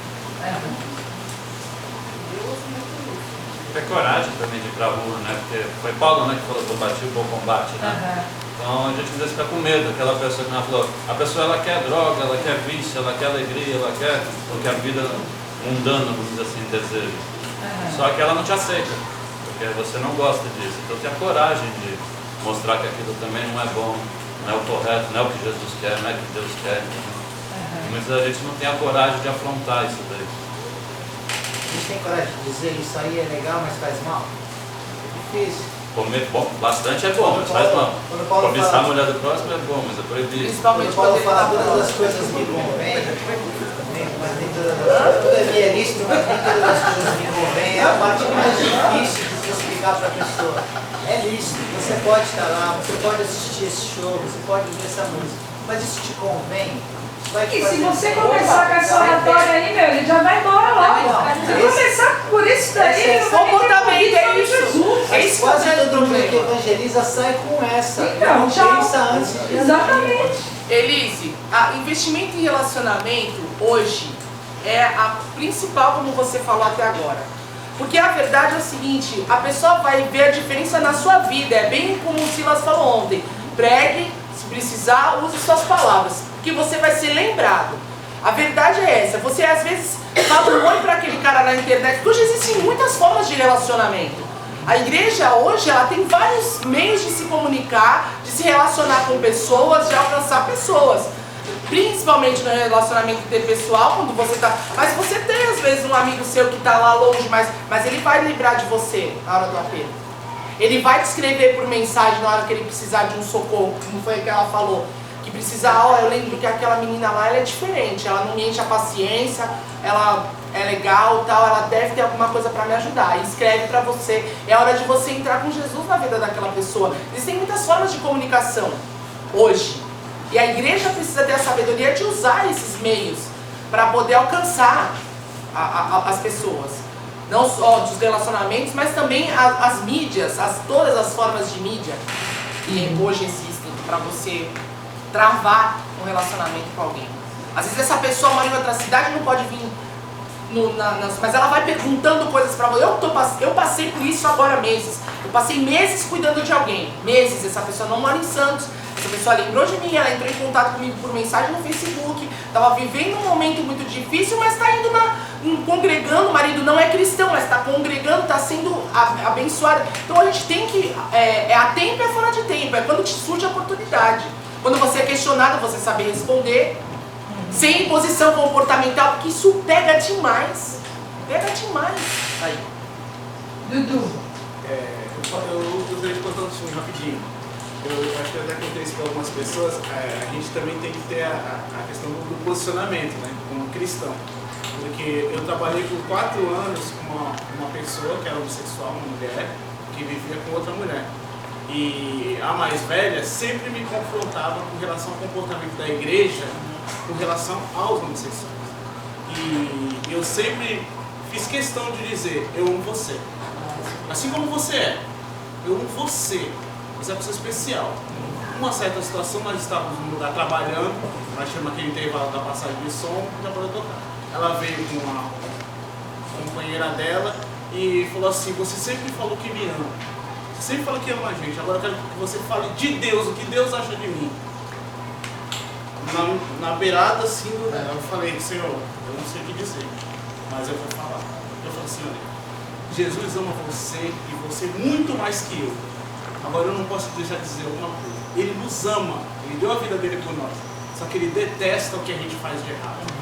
É coragem também de ir pra rua, né? Porque foi Paulo, né, que falou que eu bati o bom combate, né? Então a gente às vezes fica com medo, aquela pessoa que não falou, a pessoa ela quer droga, ela quer vício, ela quer alegria, ela quer o que a vida mundana, vamos dizer assim, deseja. Só que ela não te aceita, porque você não gosta disso. Então tenha coragem de mostrar que aquilo também não é bom, não é o correto, não é o que Jesus quer, não é o que Deus quer. E muita gente não tem a coragem de afrontar isso daí. A gente tem coragem de dizer isso aí é legal, mas faz mal? É difícil. Comer bom, bastante é bom, mas faz mal. Cobiçar a mulher do próximo é bom, mas é proibido. Quando Paulo fala todas as coisas me convêm, mas nem todas as coisas, tudo é me é lícito, mas nem todas as coisas me convêm, é a parte mais difícil de você explicar para a pessoa. É lícito, você pode estar lá, você pode assistir esse show, você pode ver essa música, mas isso te convém? E se você começar com essa oratória aí, meu, ele já vai embora logo. Se começar por isso daí, ele não vai comportamento é nem isso. Jesus. É isso. Quase todo mundo que evangeliza sai com essa. Então, Não tchau. pensa antes de Exatamente. Elise, investimento em relacionamento hoje é a principal, como você falou até agora. Porque a verdade é o seguinte, a pessoa vai ver a diferença na sua vida. É bem como o Silas falou ontem. Pregue, se precisar, use suas palavras, porque você vai ser lembrado. A verdade é essa. Você às vezes fala um oi para aquele cara na internet, porque hoje existem muitas formas de relacionamento. A igreja hoje ela tem vários meios de se comunicar, de se relacionar com pessoas, de alcançar pessoas. Principalmente no relacionamento interpessoal, quando você tá... Mas você tem às vezes um amigo seu que está lá longe, mas ele vai lembrar de você na hora do apelo. Ele vai te escrever por mensagem na hora que ele precisar de um socorro, como foi que ela falou. Que precisar, eu lembro que aquela menina lá, ela é diferente, ela não me enche a paciência, ela é legal, tal, ela deve ter alguma coisa para me ajudar. E escreve para você. É hora de você entrar com Jesus na vida daquela pessoa. Existem muitas formas de comunicação hoje. E a igreja precisa ter a sabedoria de usar esses meios para poder alcançar as pessoas. Não só dos relacionamentos, mas também as mídias, todas as formas de mídia que hoje existem para você travar um relacionamento com alguém. Às vezes essa pessoa mora em outra cidade e não pode vir, mas ela vai perguntando coisas para você. Eu passei por isso agora há meses. Eu passei meses cuidando de alguém, meses. Essa pessoa não mora em Santos, essa pessoa lembrou de mim, ela entrou em contato comigo por mensagem no Facebook, estava vivendo um momento muito difícil, mas está indo congregando. O marido não é cristão, mas está congregando, está sendo abençoado. Então a gente tem que, a tempo e a fora de tempo, é quando te surge a oportunidade. Quando você é questionado, você saber responder, sem imposição comportamental, porque isso pega demais. Pega demais. Aí. Dudu. Eu gostaria de contar um testemunho rapidinho. Eu acho que eu até contei isso para algumas pessoas. A gente também tem que ter a questão do posicionamento, né, como cristão. Porque eu trabalhei por 4 anos com uma pessoa que era homossexual, uma mulher, que vivia com outra mulher. E a mais velha sempre me confrontava com relação ao comportamento da igreja com relação aos homossexuais. E eu sempre fiz questão de dizer, eu amo você. Assim como você é, eu amo você. Você é uma pessoa especial. Uma certa situação, nós estávamos num lugar trabalhando, nós chamamos aquele intervalo da passagem de som, já pode tocar. Ela veio com uma companheira dela e falou assim, você sempre falou que me ama. Você sempre fala que ama a gente, agora eu quero que você fale de Deus, o que Deus acha de mim. Na beirada assim, eu falei, Senhor, eu não sei o que dizer, mas eu vou falar. Eu falei, Senhor, Jesus ama você e você muito mais que eu. Agora eu não posso deixar de dizer alguma coisa. Ele nos ama, ele deu a vida dele por nós, só que ele detesta o que a gente faz de errado.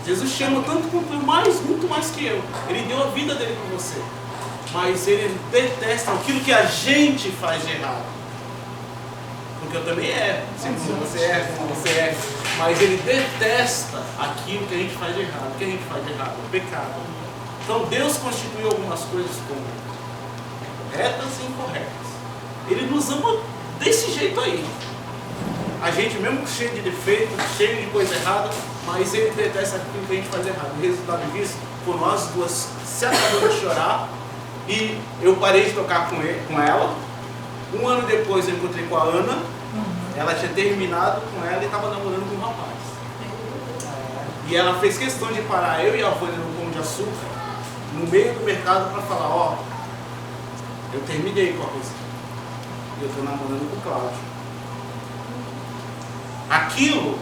Jesus te ama tanto quanto muito mais que eu. Ele deu a vida dele por você. Mas ele detesta aquilo que a gente faz de errado. Porque eu também erro. Você erra, como você erra. Mas ele detesta aquilo que a gente faz de errado. O que a gente faz de errado? O pecado. Então Deus constituiu algumas coisas como corretas e incorretas. Ele nos ama desse jeito aí. A gente mesmo cheio de defeitos, cheio de coisa errada, mas ele detesta aquilo que a gente faz errado. O resultado disso foi nós duas se acabando de chorar e eu parei de tocar com ela. Um ano depois eu encontrei com a Ana, ela tinha terminado com ela e estava namorando com um rapaz. E ela fez questão de parar eu e a Vânia no Pão de Açúcar, no meio do mercado, para falar, ó, eu terminei com a Rosinha. E eu estou namorando com o Cláudio. Aquilo,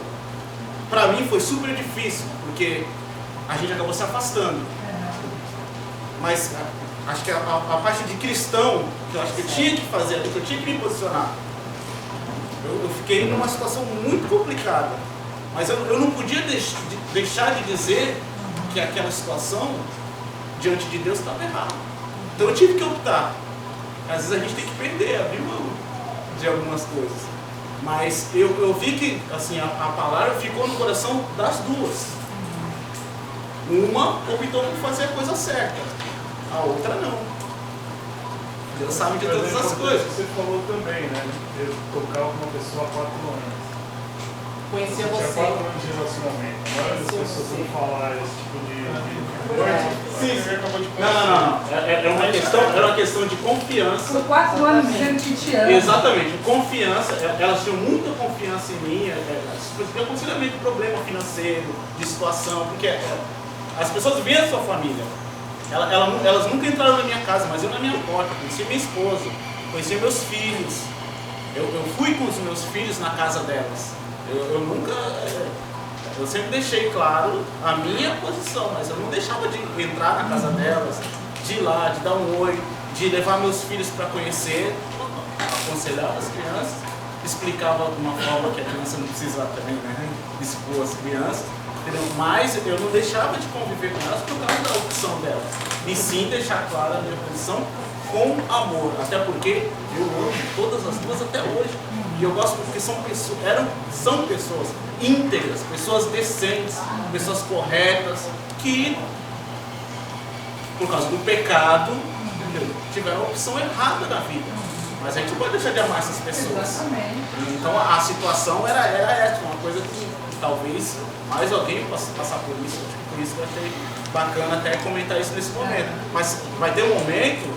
para mim, foi super difícil, porque a gente acabou se afastando. Mas acho que a parte de cristão, que eu acho que eu tinha que fazer, que eu tinha que me posicionar, eu fiquei numa situação muito complicada. Mas eu não podia deixar de dizer que aquela situação, diante de Deus, estava errada. Então eu tive que optar. Às vezes a gente tem que perder, abrir mão de algumas coisas. Mas eu vi que assim, a palavra ficou no coração das duas. Uma optou por fazer a coisa certa, a outra não. Deus sabe de todas as coisas. Você falou também, né? Eu tocava com uma pessoa há 4 anos. Conhecia você. Tinha 4 anos de relacionamento. Agora as pessoas vão falar esse tipo de Sim. Não. Era uma questão de confiança. Por 4 anos dizendo que te ama. Exatamente. Confiança. Elas tinham muita confiança em mim. Eu aconselhamento de problema financeiro, de situação, porque as pessoas veem a sua família. Elas nunca entraram na minha casa, mas eu na minha porta. Conheci minha esposa, conheci meus filhos. Eu fui com os meus filhos na casa delas. Eu sempre deixei claro a minha posição, mas eu não deixava de entrar na casa delas, de ir lá, de dar um oi, de levar meus filhos para conhecer, aconselhar as crianças, explicava de uma forma que a criança não precisa também, né, expor as crianças, entendeu? Mas eu não deixava de conviver com elas por causa da opção delas, e sim deixar clara a minha posição com amor, até porque eu amo todas as duas até hoje. E eu gosto porque são pessoas íntegras, pessoas decentes, pessoas corretas, que, por causa do pecado, tiveram a opção errada na vida. Mas a gente não pode deixar de amar essas pessoas. Exatamente. Então a situação era essa, uma coisa que talvez mais alguém possa passar por isso. Por isso eu achei bacana até comentar isso nesse momento. Mas vai ter um momento,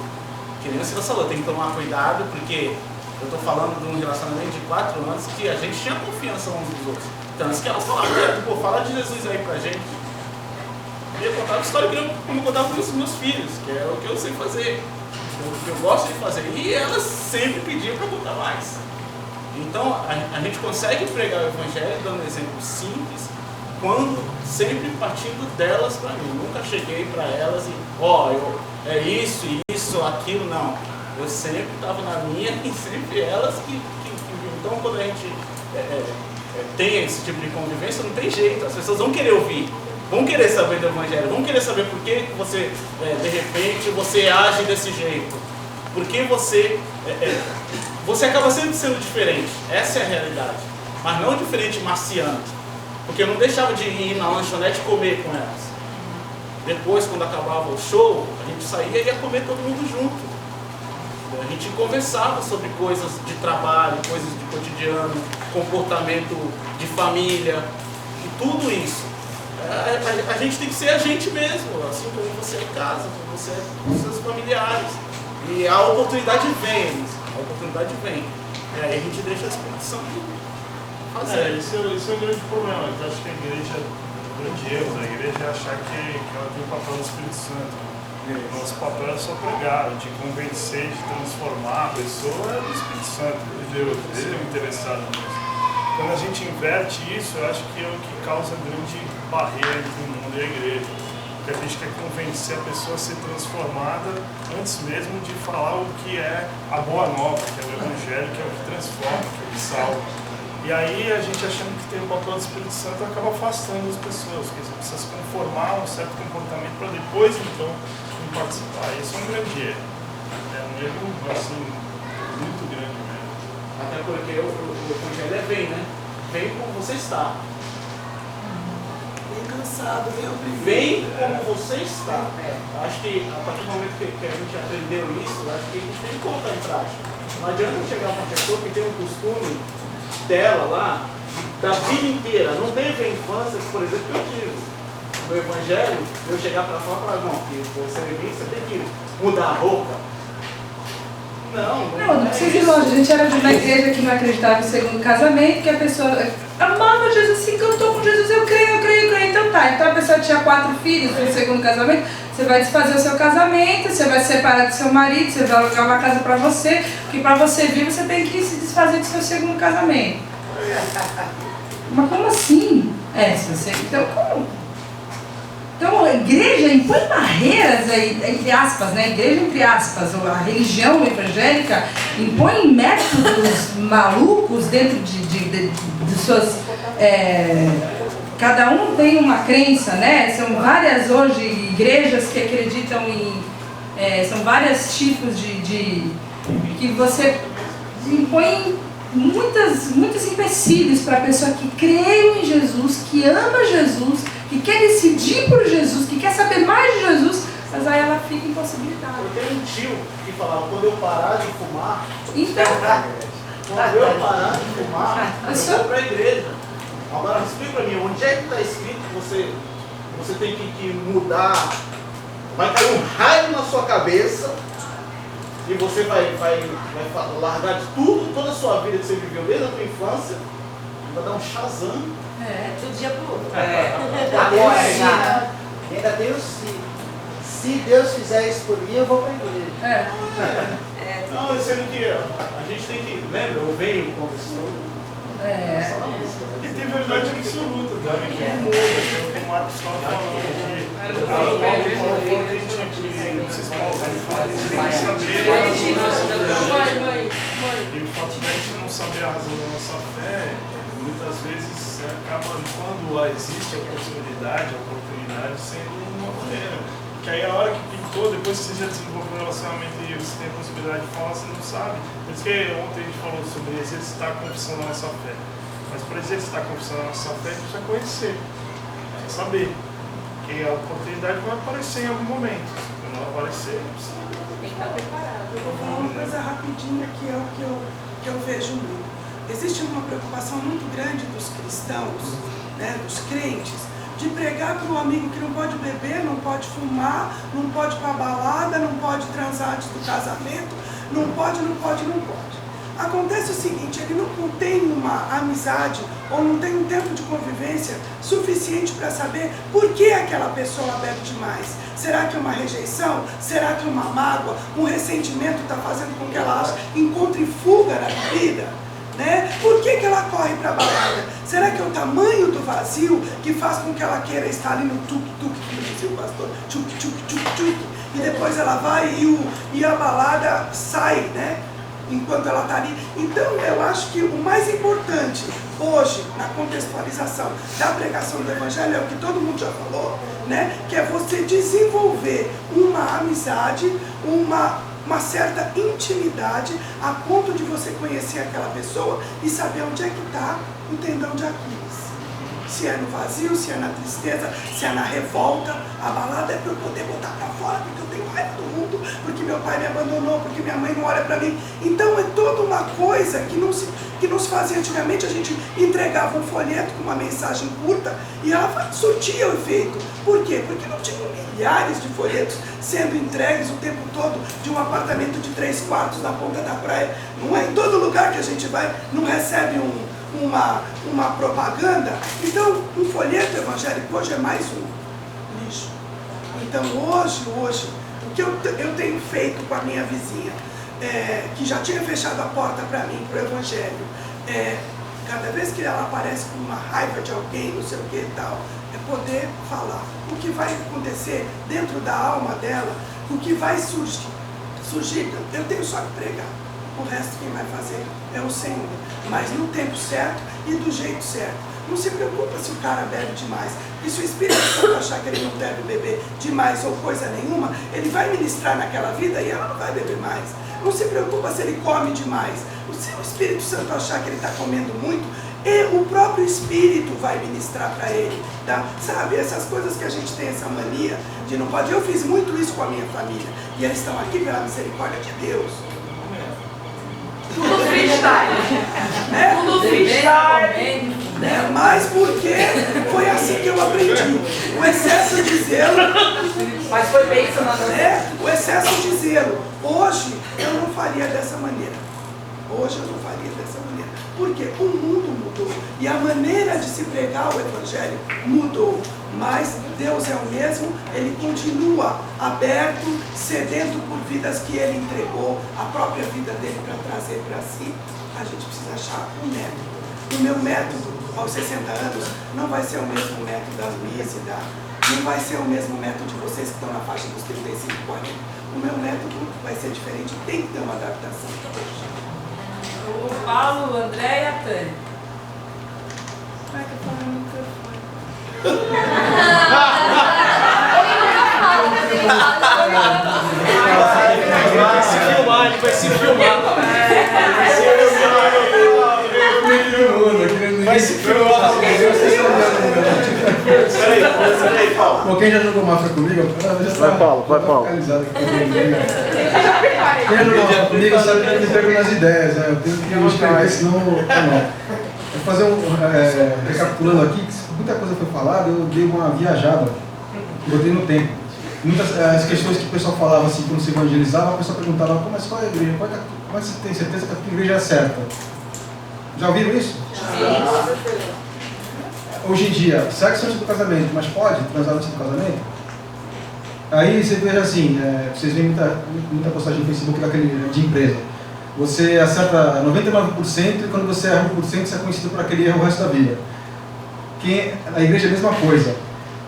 que nem você falou, tem que tomar cuidado, porque eu estou falando de um relacionamento de 4 anos que a gente tinha confiança uns dos outros. Tanto que elas falaram, pô, fala de Jesus aí pra gente. Eu contava história como eu contava para os meus filhos, que é o que eu sei fazer, o que eu gosto de fazer. E elas sempre pediam para contar mais. Então a gente consegue pregar o evangelho dando exemplos simples, quando sempre partindo delas para mim. Nunca cheguei para elas e, é isso, aquilo, não. Eu sempre estava na minha e sempre elas que então quando a gente tem esse tipo de convivência, não tem jeito, as pessoas vão querer ouvir, vão querer saber do evangelho, vão querer saber por que você, de repente, você age desse jeito, porque você acaba sempre sendo diferente, essa é a realidade, mas não diferente marciano, porque eu não deixava de ir na lanchonete comer com elas. Depois, quando acabava o show, a gente saía e ia comer todo mundo junto. A gente conversava sobre coisas de trabalho, coisas de cotidiano, comportamento de família, e tudo isso. A gente tem que ser a gente mesmo, assim como você é em casa, como você é com os seus familiares. E a oportunidade vem, E aí a gente deixa a Espírito Santo fazer. Esse é o grande problema. Eu acho que a igreja, o grande erro da igreja é achar que ela tem o papel do Espírito Santo. Nosso papel é só pregar, de convencer, de transformar a pessoa é do Espírito Santo, de Deus, ele é interessado nisso. Quando a gente inverte isso, eu acho que é o que causa grande barreira entre o mundo e a igreja. Porque a gente quer convencer a pessoa a ser transformada antes mesmo de falar o que é a boa nova, que é o evangelho, que é o que transforma, que é o que salva. E aí a gente achando que tem o papel do Espírito Santo acaba afastando as pessoas, porque você precisa se conformar a um certo comportamento para depois então participar. Isso é um grande erro. É um erro assim, muito grande mesmo. Até porque o evangelho vem, né? Vem como você está. Bem cansado, bem oprimido. Vem como você está. Acho que a partir do momento que a gente aprendeu isso, acho que a gente tem que colocar em prática. Não adianta chegar uma pessoa que tem um costume dela lá, da vida inteira, não teve a infância, por exemplo, que eu tive. No evangelho, eu chegar para fora e falar, não, que você tem que mudar a roupa. Não precisa ir longe. A gente era de uma igreja que não acreditava em segundo casamento, que a pessoa amava Jesus, se encantou com Jesus, eu creio, então tá. Então a pessoa tinha 4 filhos no segundo casamento, você vai desfazer o seu casamento, você vai se separar do seu marido, você vai alugar uma casa para você, porque para você vir você tem que se desfazer do seu segundo casamento. Mas como assim? Então como? Então a igreja impõe barreiras, entre aspas, né? Igreja entre aspas, a religião evangélica impõe métodos malucos dentro de suas... cada um tem uma crença, né? São várias hoje igrejas que acreditam em... são vários tipos de que você impõe muitos empecilhos para a pessoa que crê em Jesus, que ama Jesus, que quer decidir por Jesus, que quer saber mais de Jesus, mas aí ela fica impossibilitada. Eu tenho um tio que falava, quando eu parar de fumar, então, quando eu parar de fumar, eu vou para a igreja. Agora explica para mim, onde é que está escrito que você tem que mudar, vai cair um raio na sua cabeça e você vai largar de tudo, toda a sua vida que você viveu desde a sua infância, e vai dar um shazam. De um dia pro outro. Agora, ainda tem o se Deus fizer isso por mim, eu vou para a igreja. Não, sendo que a gente tem que, lembra, eu venho com isso. E tem verdade absoluta também, que muda, que o Marcos estava falando aqui. Paulo falou que a gente tinha que, vocês tem que saber, e o fato de a gente não saber a razão da nossa fé, muitas vezes acaba, quando existe a possibilidade, a oportunidade, sendo uma maneira. Porque aí a hora que pintou, depois que você já desenvolveu um relacionamento e você tem a possibilidade de falar, você não sabe. Por isso que ontem a gente falou sobre exercitar a confissão da nossa fé. Mas para exercitar a confissão da nossa fé, a gente precisa conhecer, precisa saber. Porque a oportunidade vai aparecer em algum momento. Quando ela aparecer, precisa. Tem que estar preparado. Eu vou falar uma coisa rapidinha que é o que eu vejo muito. Existe uma preocupação muito grande dos cristãos, né, dos crentes, de pregar para um amigo que não pode beber, não pode fumar, não pode ir para balada, não pode transar antes do casamento, não pode. Acontece o seguinte, ele não tem uma amizade ou não tem um tempo de convivência suficiente para saber por que aquela pessoa bebe demais. Será que uma rejeição? Será que uma mágoa? Um ressentimento está fazendo com que ela encontre fuga na vida? Né? Por que ela corre para a balada? Será que é o tamanho do vazio que faz com que ela queira estar ali no tuk-tuk, que dizia o pastor, tuk-tuk-tuk-tuk, e depois ela vai e a balada sai, né? Enquanto ela está ali. Então eu acho que o mais importante hoje, na contextualização da pregação do Evangelho, é o que todo mundo já falou, né? Que é você desenvolver uma amizade, uma certa intimidade, a ponto de você conhecer aquela pessoa e saber onde é que está o tendão de Aquiles. Se é no vazio, se é na tristeza, se é na revolta. A balada é para eu poder botar para fora, porque eu tenho raiva do mundo, porque meu pai me abandonou, porque minha mãe não olha para mim. Então é toda uma coisa que não se fazia antigamente. A gente entregava um folheto com uma mensagem curta e ela surtia o efeito. Por quê? Porque não tinham milhares de folhetos sendo entregues o tempo todo de um apartamento de 3 quartos na ponta da praia. Não é em todo lugar que a gente vai, não recebe uma propaganda. Então, um folheto evangélico hoje é mais um lixo. Então, hoje, o que eu tenho feito com a minha vizinha, que já tinha fechado a porta para mim, para o evangelho, cada vez que ela aparece com uma raiva de alguém, não sei o que e tal, é poder falar o que vai acontecer dentro da alma dela, o que vai surgir. Eu tenho só que pregar. O resto quem vai fazer é o Senhor, mas no tempo certo e do jeito certo. Não se preocupa se o cara bebe demais, e se o Espírito Santo achar que ele não deve beber demais ou coisa nenhuma, ele vai ministrar naquela vida e ela não vai beber mais. Não se preocupa se ele come demais. Se o Espírito Santo achar que ele está comendo muito, o próprio Espírito vai ministrar para ele, tá? Sabe, essas coisas que a gente tem essa mania de não pode. Eu fiz muito isso com a minha família, e eles estão aqui pela misericórdia de Deus. Tudo freestyle. Tudo freestyle. Mas porque foi assim que eu aprendi. O excesso de zelo. Mas foi bênção na nossa. O excesso de zelo. Hoje eu não faria dessa maneira. Por quê? O mundo mudou. E a maneira de se pregar o Evangelho mudou. Mas Deus é o mesmo, Ele continua aberto, sedento por vidas que Ele entregou, a própria vida dele para trazer para si. A gente precisa achar um método. O meu método, aos 60 anos, não vai ser o mesmo método da Luísa, não vai ser o mesmo método de vocês que estão na faixa dos 35, 40. O meu método vai ser diferente, tem que ter uma adaptação. O Paulo, o André e a Tânia. Vai que eu falo no microfone. Ele vai se filmar. Vai se filmar. Peraí, Paulo. Bom, quem já jogou Mafra comigo? Vai, Paulo. Quem já jogou Mafra comigo sabe que eu me pego nas ideias, né? Eu tenho que escrever, senão não. Vou fazer recapitulando aqui, que muita coisa foi falada, eu dei uma viajada, botei no tempo. Muitas as questões que o pessoal falava assim, quando se evangelizava, a pessoa perguntava, mas qual é a igreja? Como é que você tem certeza que a tua igreja é certa? Já ouviram isso? Sim. Hoje em dia, sexo antes do casamento, mas pode transar antes do casamento? Aí você veja assim, vocês veem muita postagem no Facebook de empresa. Você acerta 99% e quando você erra 1%, você é conhecido por aquele erro o resto da vida. A igreja é a mesma coisa.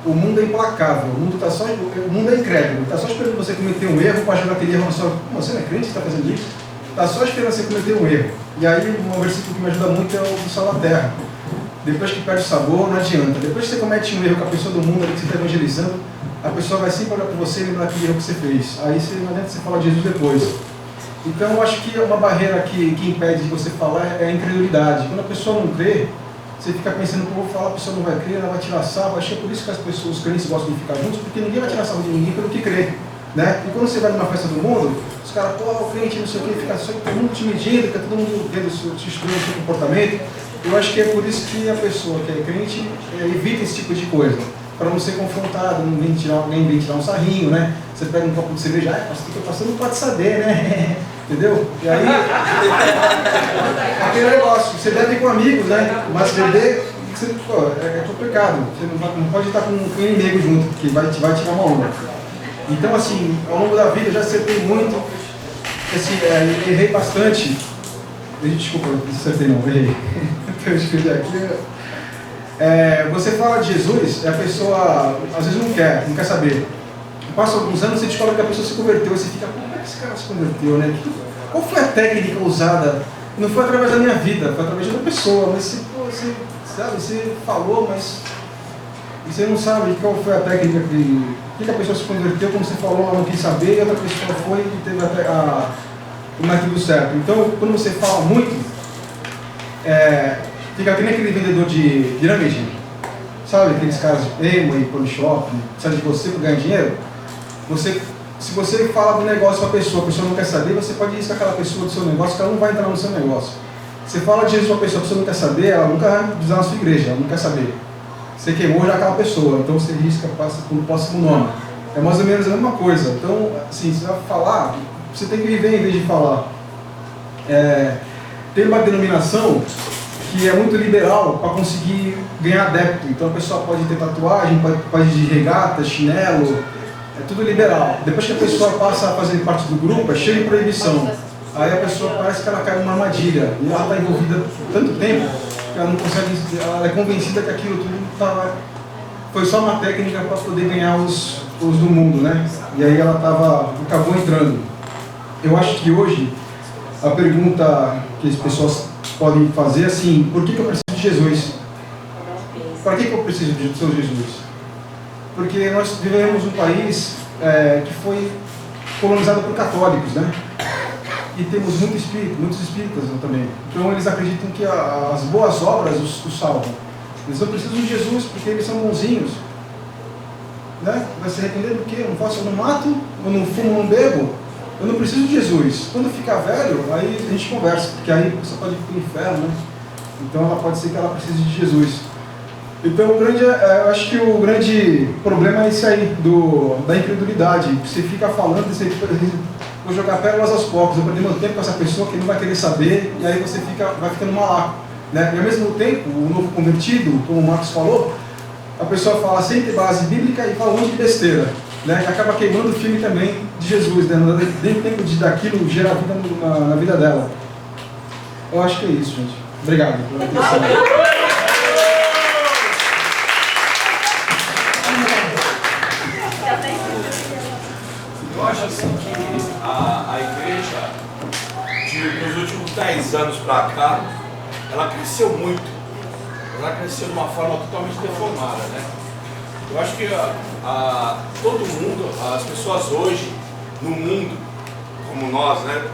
O mundo é implacável, o mundo é incrédulo, está só esperando você cometer um erro para jogar aquele erro na sua... Você não é crente que está fazendo isso? Está só esperando você cometer um erro. E aí um versículo que me ajuda muito é o do Sal da Terra. Depois que perde o sabor, não adianta. Depois que você comete um erro com a pessoa do mundo que você está evangelizando, a pessoa vai sempre olhar para você e lembrar aquele erro que você fez. Aí não adianta você falar de Jesus depois. Então eu acho que uma barreira que impede de você falar é a incredulidade. Quando a pessoa não crê, você fica pensando, pô, vou falar, a pessoa não vai crer, ela vai tirar sarro. Acho que é por isso que as pessoas, os crentes gostam de ficar juntos, porque ninguém vai tirar sarro de ninguém pelo que crê. Né? E quando você vai numa festa do mundo, os caras, pô, o crente, não sei o que, fica só todo mundo te medindo, fica todo mundo vendo te estudando o seu comportamento. Eu acho que é por isso que a pessoa que é crente evita esse tipo de coisa. para não ser confrontado, ninguém vem tirar um sarrinho, né? Você pega um copo de cerveja, pastor, que pastor não pode saber, né? Entendeu? E aí, aquele negócio, você bebe com amigos, né? Mas beber, é complicado. Você não pode estar com um inimigo junto, porque vai tirar uma onda. Então, assim, ao longo da vida eu já acertei muito, errei bastante. Desculpa, não acertei não, errei. Eu escrevi aqui. Você fala de Jesus, a pessoa às vezes não quer saber. Passa alguns anos, você descobre que a pessoa se converteu, e você fica, como é que esse cara se converteu, né? Qual foi a técnica usada? Não foi através da minha vida, foi através da pessoa, mas você falou, mas você não sabe qual foi a técnica que a pessoa se converteu, como você falou, ela não quis saber, e outra pessoa foi e teve o método certo. Então, quando você fala muito, fica que nem aquele vendedor de pirâmide, sabe? Aqueles caras de emo e polishop, sabe de você para ganhar dinheiro? Se você fala do negócio para a pessoa não quer saber, você pode riscar aquela pessoa do seu negócio, que ela não vai entrar no seu negócio. Você fala de Jesus para a pessoa não quer saber, ela nunca vai pisar na sua igreja, ela não quer saber. Você queimou já aquela pessoa, então você risca, passa com o próximo nome. É mais ou menos a mesma coisa. Então, assim, você vai falar, você tem que viver em vez de falar. Tem uma denominação que é muito liberal para conseguir ganhar adepto. Então a pessoa pode ter tatuagem, pode ir de regata, chinelo, é tudo liberal. Depois que a pessoa passa a fazer parte do grupo, é cheio de proibição. Aí a pessoa parece que ela cai numa armadilha. E ela está envolvida há tanto tempo que ela não consegue, ela é convencida que aquilo tudo foi só uma técnica para poder ganhar os do mundo, né? E aí ela acabou entrando. Eu acho que hoje a pergunta que as pessoas podem fazer assim, por que eu preciso de Jesus? Para que eu preciso de seu Jesus? Porque nós vivemos um país que foi colonizado por católicos, né? E temos muitos espíritas também. Então eles acreditam que as boas obras os salvam. Eles não precisam de Jesus porque eles são bonzinhos. Né? Vai se arrepender do quê? Eu não mato, eu não fumo, não bebo. Eu não preciso de Jesus. Quando ficar velho, aí a gente conversa, porque aí você pode ir para o inferno, né? Então ela pode ser que ela precise de Jesus. Então eu acho que o grande problema é isso aí, da incredulidade. Você fica falando, vou jogar pérolas aos poucos, eu perdi meu tempo com essa pessoa que não vai querer saber, e aí você vai ficando malaco. Né? E ao mesmo tempo, o novo convertido, como o Marcos falou, a pessoa fala sem ter base bíblica e fala um monte de besteira. Né, que acaba queimando o filme também de Jesus, né? Não dá nem tempo daquilo gerar vida na vida dela. Eu acho que é isso, gente. Obrigado pela atenção. Eu acho assim que a igreja, nos últimos 10 anos para cá, ela cresceu muito. Ela cresceu de uma forma totalmente deformada, né? Eu acho que todo mundo, as pessoas hoje, no mundo, como nós, né,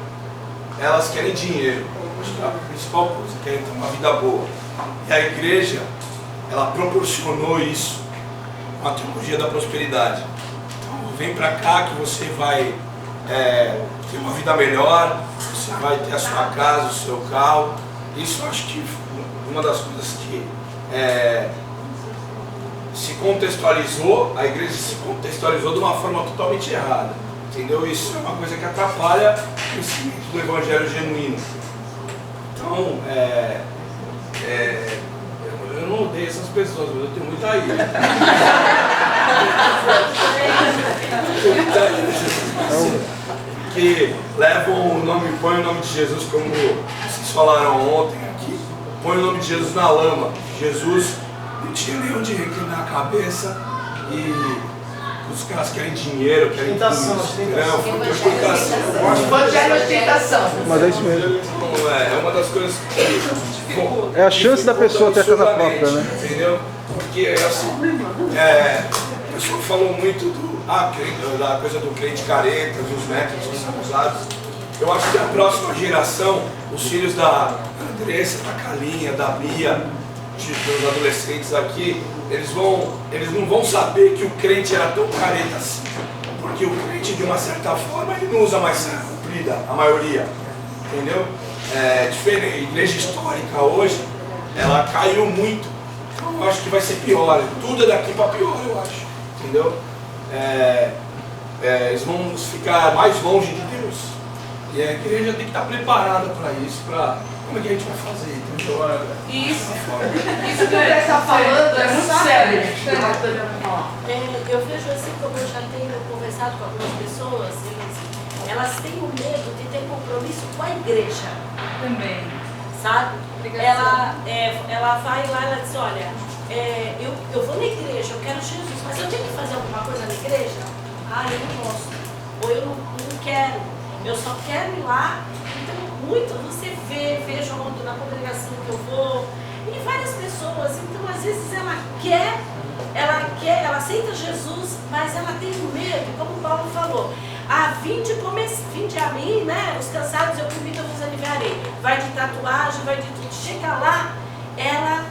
elas querem dinheiro. Acho que a principal coisa, querem ter uma vida boa. E a igreja, ela proporcionou isso, uma teologia da prosperidade. Então, vem pra cá que você vai ter uma vida melhor, você vai ter a sua casa, o seu carro. Isso eu acho que uma das coisas que se contextualizou, a igreja se contextualizou de uma forma totalmente errada, entendeu? Isso é uma coisa que atrapalha o crescimento do evangelho genuíno. Então, eu não odeio essas pessoas, mas eu tenho muita ira. Que levam o nome, põem o nome de Jesus, como vocês falaram ontem aqui, põe o nome de Jesus na lama. Jesus não tinha nem onde reclinar a cabeça e os caras querem dinheiro, querem tentação. Tentação. Mas é isso mesmo. É uma das coisas que... É a chance da pessoa ter a casa própria, né? Entendeu? Porque assim, a pessoa falou muito da coisa do crente careta, dos métodos que são usados. Eu acho que a próxima geração, os filhos da Andressa, da Calinha, da Bia, dos adolescentes aqui, eles não vão saber que o crente era tão careta assim. Porque o crente, de uma certa forma, ele não usa mais saia comprida, a maioria. Entendeu? É diferente. A igreja histórica hoje, ela caiu muito. Então eu acho que vai ser pior. Tudo é daqui para pior, eu acho. Entendeu? Eles vão ficar mais longe de Deus. E a igreja tem que estar preparada para isso, para como é que a gente vai fazer, entendeu? Isso que você está falando é muito sério. Eu vejo assim, como eu já tenho conversado com algumas pessoas, elas têm o medo de ter compromisso com a igreja. Também. Sabe? Ela vai lá e ela diz, olha, eu vou na igreja, eu quero Jesus, mas eu tenho que fazer alguma coisa na igreja? Eu não posso. Ou eu não quero. Eu só quero ir lá. Então, você vejo onde na congregação que eu vou, e várias pessoas. Então, às vezes ela aceita Jesus, mas ela tem medo, como o Paulo falou. Vinde a mim, né? Os cansados eu convido, eu vos aliviarei. Vai de tatuagem, vai de tudo. Chega lá, ela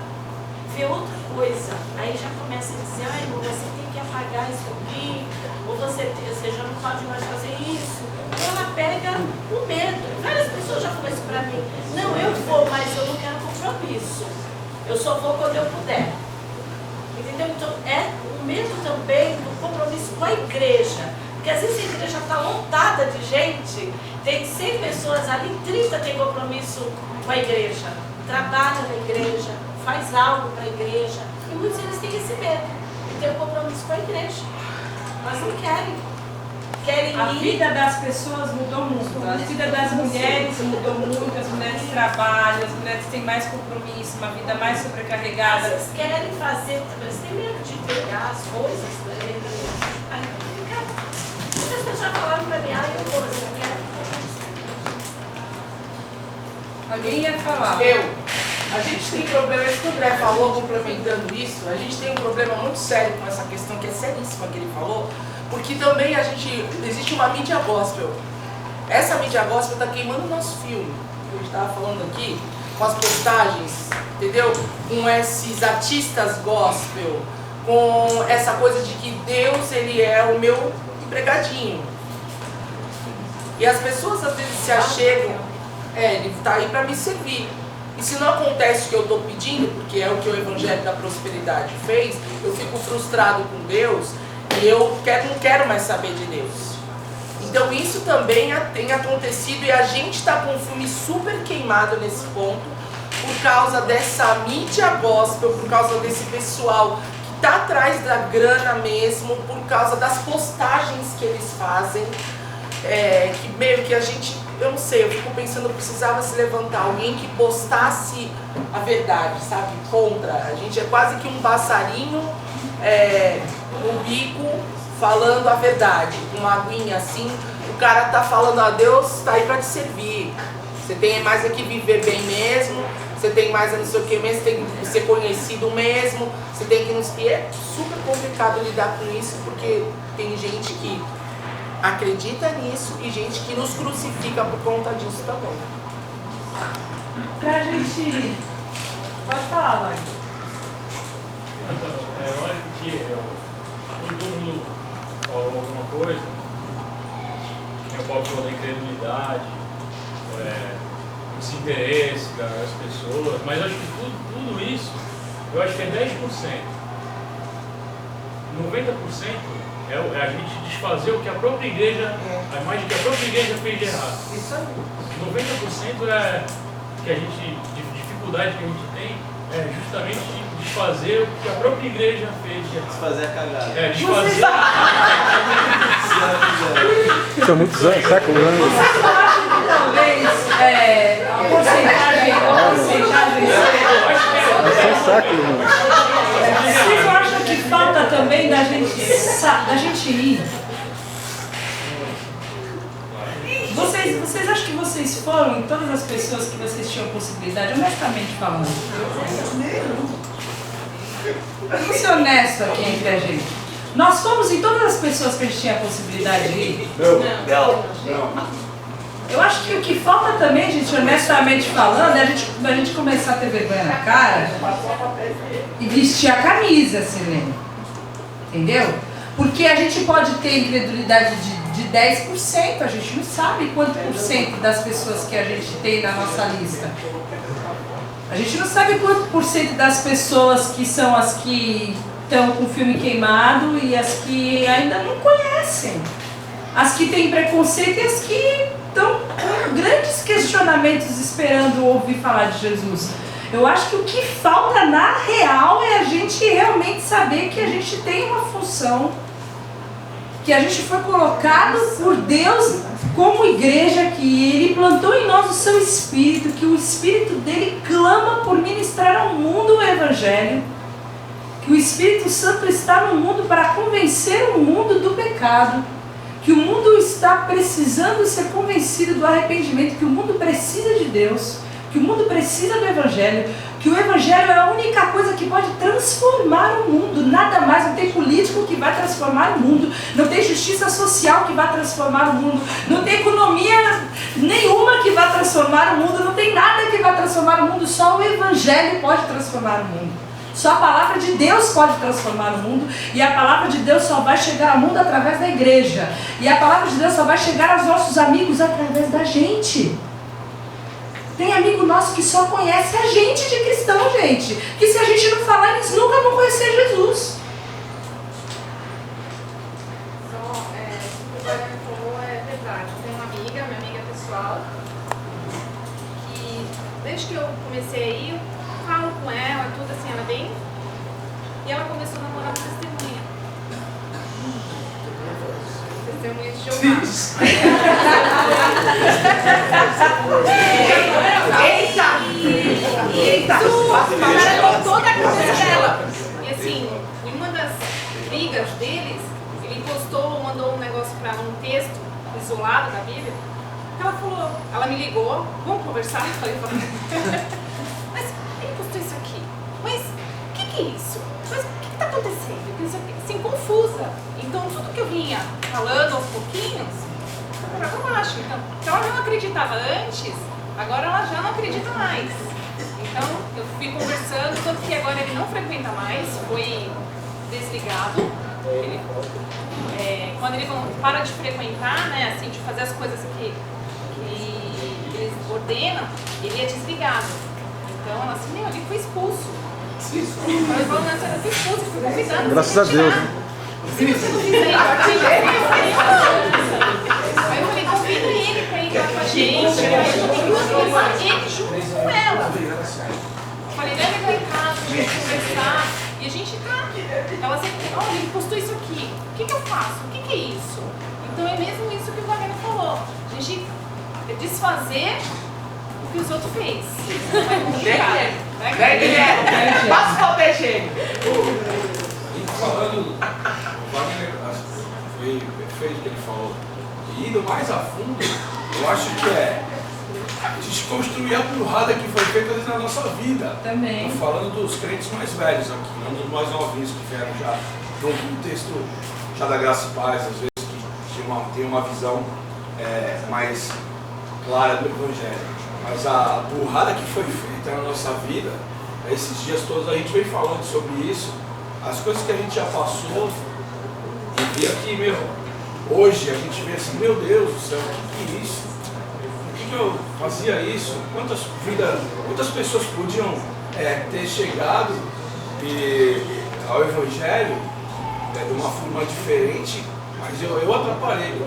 vê outra coisa. Aí já começa a dizer, irmão, você tem que apagar isso aqui, ou você já não pode mais fazer isso. Ela pega o medo. Várias pessoas já falaram isso pra mim. Não, eu vou, mas eu não quero compromisso. Eu só vou quando eu puder. Entendeu? Então é o medo também do compromisso com a igreja. Porque às vezes a igreja está lotada de gente, tem 100 pessoas ali, 30 tem compromisso com a igreja. Trabalha na igreja, faz algo para a igreja. E muitos deles têm esse medo de ter um compromisso com a igreja. Mas não querem. A vida das pessoas mudou muito, a vida das mulheres mudou muito, as mulheres trabalham, as mulheres têm mais compromisso, uma vida mais sobrecarregada. Eles querem fazer, eles têm medo de pegar as coisas. Muitas pessoas falaram para mim, eu vou, eu quero. Alguém ia falar? A gente tem problema, isso que o André falou, complementando isso, a gente tem um problema muito sério com essa questão, que é seríssima que ele falou, porque também existe uma mídia gospel. Essa mídia gospel está queimando o nosso filme, que a gente estava falando aqui, com as postagens, entendeu? Com esses artistas gospel, com essa coisa de que Deus, ele é o meu empregadinho. E as pessoas às vezes se achegam, ele está aí para me servir. E se não acontece o que eu estou pedindo, porque é o que o Evangelho da Prosperidade fez, eu fico frustrado com Deus e eu não quero mais saber de Deus. Então isso também tem acontecido e a gente está com um filme super queimado nesse ponto, por causa dessa mídia gospel, por causa desse pessoal que está atrás da grana mesmo, por causa das postagens que eles fazem, que meio que a gente... Eu não sei, eu fico pensando, precisava se levantar alguém que postasse a verdade, sabe? Contra. A gente é quase que um passarinho no bico falando a verdade. Com uma aguinha assim, o cara tá falando a Deus, tá aí pra te servir. Você tem mais é que viver bem mesmo, você tem mais a não sei o que mesmo, você tem que ser conhecido mesmo, você tem que nos... E é super complicado lidar com isso, porque tem gente que acredita nisso e gente que nos crucifica por conta disso também. Pra gente... Pode falar, Lai. Eu acho que todo mundo falou alguma coisa, eu posso falar da incredulidade, desinteresse das pessoas, mas acho que tudo isso, eu acho que é 10%. 90% é a gente desfazer o que a própria igreja, a imagem que a própria igreja fez de errado. Isso aí. 90% é que a gente, de dificuldade que a gente tem, é justamente desfazer o que a própria igreja fez de errado. Desfazer a cagada. Desfazer. São muitos anos, séculos anos. Vocês acham que talvez a porcentagem São séculos, mano. Vocês acham que falta também da gente ir? Vocês acham que vocês foram em todas as pessoas que vocês tinham possibilidade, honestamente falando? Vamos ser honesto aqui entre a gente. Nós fomos em todas as pessoas que a gente tinha a possibilidade de ir? Não. Eu acho que o que falta também, gente, honestamente falando, é a gente começar a ter vergonha na cara e vestir a camisa, Silene. Entendeu? Porque a gente pode ter incredulidade de 10%, a gente não sabe quanto por cento das pessoas que a gente tem na nossa lista A gente não sabe quanto por cento das pessoas que são as que estão com o filme queimado e as que ainda não conhecem. As que têm preconceito e as que estão com grandes questionamentos esperando ouvir falar de Jesus. Eu acho que o que falta na real é a gente realmente saber que a gente tem uma função, que a gente foi colocado por Deus como igreja, que Ele plantou em nós o seu Espírito, que o Espírito dele clama por ministrar ao mundo o Evangelho, que o Espírito Santo está no mundo para convencer o mundo do pecado, que o mundo está precisando ser convencido do arrependimento, que o mundo precisa de Deus, que o mundo precisa do Evangelho, que o Evangelho é a única coisa que pode transformar o mundo, nada mais. Não tem político que vai transformar o mundo, não tem justiça social que vai transformar o mundo, não tem economia nenhuma que vai transformar o mundo, não tem nada que vai transformar o mundo, só o Evangelho pode transformar o mundo. Só a palavra de Deus pode transformar o mundo, e a palavra de Deus só vai chegar ao mundo através da igreja, e a palavra de Deus só vai chegar aos nossos amigos através da gente. Tem amigo nosso que só conhece a gente de cristão, gente, que se a gente não falar, eles nunca vão conhecer Jesus. Só, o que o Guilherme falou é verdade. Eu tenho uma amiga, minha amiga pessoal, que desde que eu comecei a ir, eu falo com ela, tudo assim, ela vem, e ela começou a namorar com testemunha. Testemunha de Jeová. Eita! Ela toda a cabeça dela. E assim, em uma das brigas deles, ele postou, mandou um negócio pra ela, um texto isolado da Bíblia. Ela falou, ela me ligou, vamos conversar? Eu falei, mas ele postou isso aqui. Mas o que é isso? Mas o que está acontecendo? Assim, confusa. Então tudo que eu vinha falando aos pouquinhos, era para baixo. Então ela já não acreditava antes, agora ela já não acredita mais. Então eu fui conversando, tanto que agora ele não frequenta mais, foi desligado. Ele, quando ele para de frequentar, né, assim, de fazer as coisas que eles ordenam, ele é desligado. Então ela assim, meu, ele foi expulso. Eu falo, não, você foi expulso, fui convidado. Graças a Deus. Se você não fizer isso aqui, aí eu falei, convida ele pra ir lá com a gente, ele junto com ela. Eu falei, leva ele lá em casa, a gente conversar. E a gente tá. Ela sempre, olha, ele postou isso aqui. O que eu faço? O que é isso? Então é mesmo isso que o Wagner falou. A gente desfazer o que os outros fez. Passa o papel higiênico. Falando, o Wagner foi perfeito o que ele falou. E indo mais a fundo, eu acho que é desconstruir a burrada que foi feita na nossa vida. Também. Estou falando dos crentes mais velhos aqui, não dos mais novinhos que vieram já de um contexto já da graça e paz, às vezes que tem uma visão mais clara do Evangelho. Mas a burrada que foi feita na nossa vida, esses dias todos a gente vem falando sobre isso, as coisas que a gente já passou, e vi aqui, meu, hoje a gente vê assim, meu Deus do céu, o que é isso? Por que eu fazia isso? Quantas pessoas podiam ter chegado ao Evangelho de uma forma diferente, mas eu atrapalhei,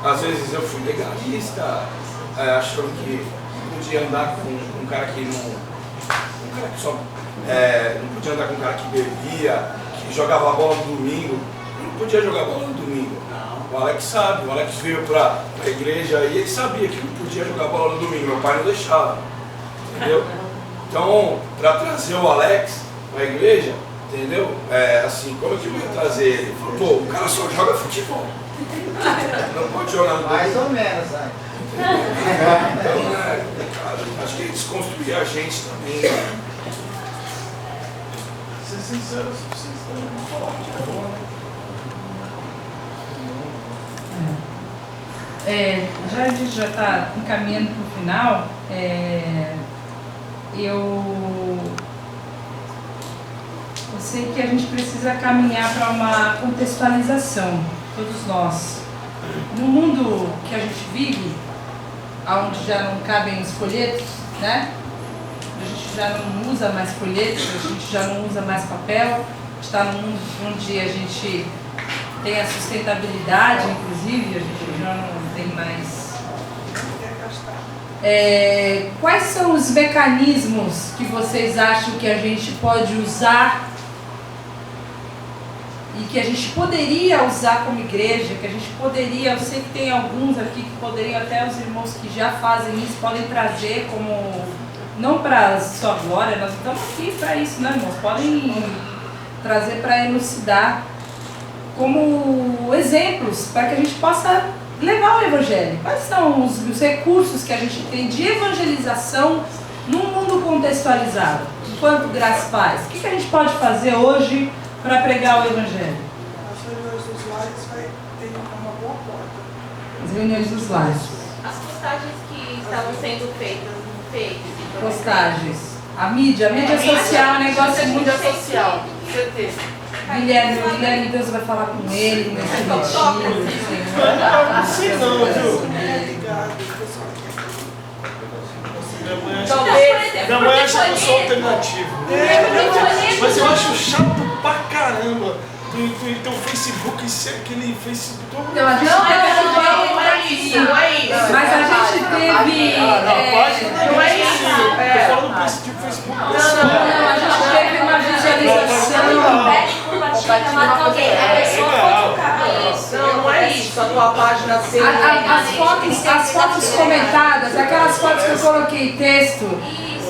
às vezes eu fui legalista, achando que não podia andar com um cara que não. Um cara que só. Não podia andar com um cara que bebia, que jogava bola no domingo. Eu não podia jogar bola no domingo. O Alex sabe, o Alex veio pra igreja e ele sabia que não podia jogar bola no domingo, meu pai não deixava. Entendeu? Então, para trazer o Alex pra igreja, entendeu? Assim, como é que eu ia trazer ele? Ele falou, pô, o cara só joga futebol. Não pode jogar no domingo. Mais ou menos, né? Então, acho que ele desconstruir a gente também. Ser sincero, vocês estão falando de boa, né? Já a gente já está encaminhando para o final, eu sei que a gente precisa caminhar para uma contextualização, todos nós. No mundo que a gente vive, onde já não cabem os folhetos, né? gente já não usa mais folhetos, a gente já não usa mais papel, está num mundo onde a gente tem a sustentabilidade, inclusive, a gente já não tem mais. Quais são os mecanismos que vocês acham que a gente pode usar e que a gente poderia usar como igreja, que a gente poderia, eu sei que tem alguns aqui que poderiam, até os irmãos que já fazem isso, podem trazer como, não para sua glória, nós estamos aqui para isso, né, irmãos? Podem trazer para elucidar como exemplos, para que a gente possa levar o Evangelho. Quais são os recursos que a gente tem de evangelização num mundo contextualizado? Enquanto Graça e Paz, o que a gente pode fazer hoje para pregar o Evangelho? As reuniões dos lares vai ter uma boa porta. As reuniões dos lares. As postagens que estavam sendo feitas no Face. Postagens. A mídia social é um negócio muito... Mídia social, certeza. Guilherme, Deus vai falar com ele, nesse retiro. Não sei não, viu? Minha mãe acha que eu sou alternativo. Mas eu acho chato pra caramba. Tem o Facebook, aquele Facebook. Então, a gente não é isso. Mas a gente teve. Não é isso. Eu falo do Facebook. Não, a gente teve uma visualização. Mata alguém, a pessoa pode tocar isso. Não é isso, a tua página ser. As fotos comentadas, aquelas fotos que eu coloquei texto,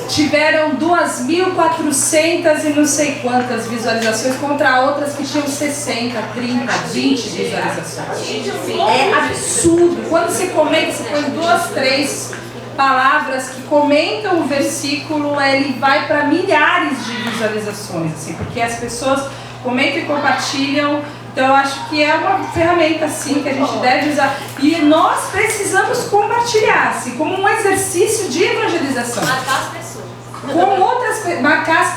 tiveram 2.400 e não sei quantas visualizações contra outras que tinham 60, 30, 20 visualizações. É absurdo. Quando você comenta, você põe 2, 3 palavras que comentam o versículo, ele vai para milhares de visualizações, assim, porque as pessoas comentam e compartilham. Então eu acho que é uma ferramenta assim que a gente deve usar. E nós precisamos compartilhar, assim, como um exercício de evangelização. Marcar as pessoas. Com outras, marcar as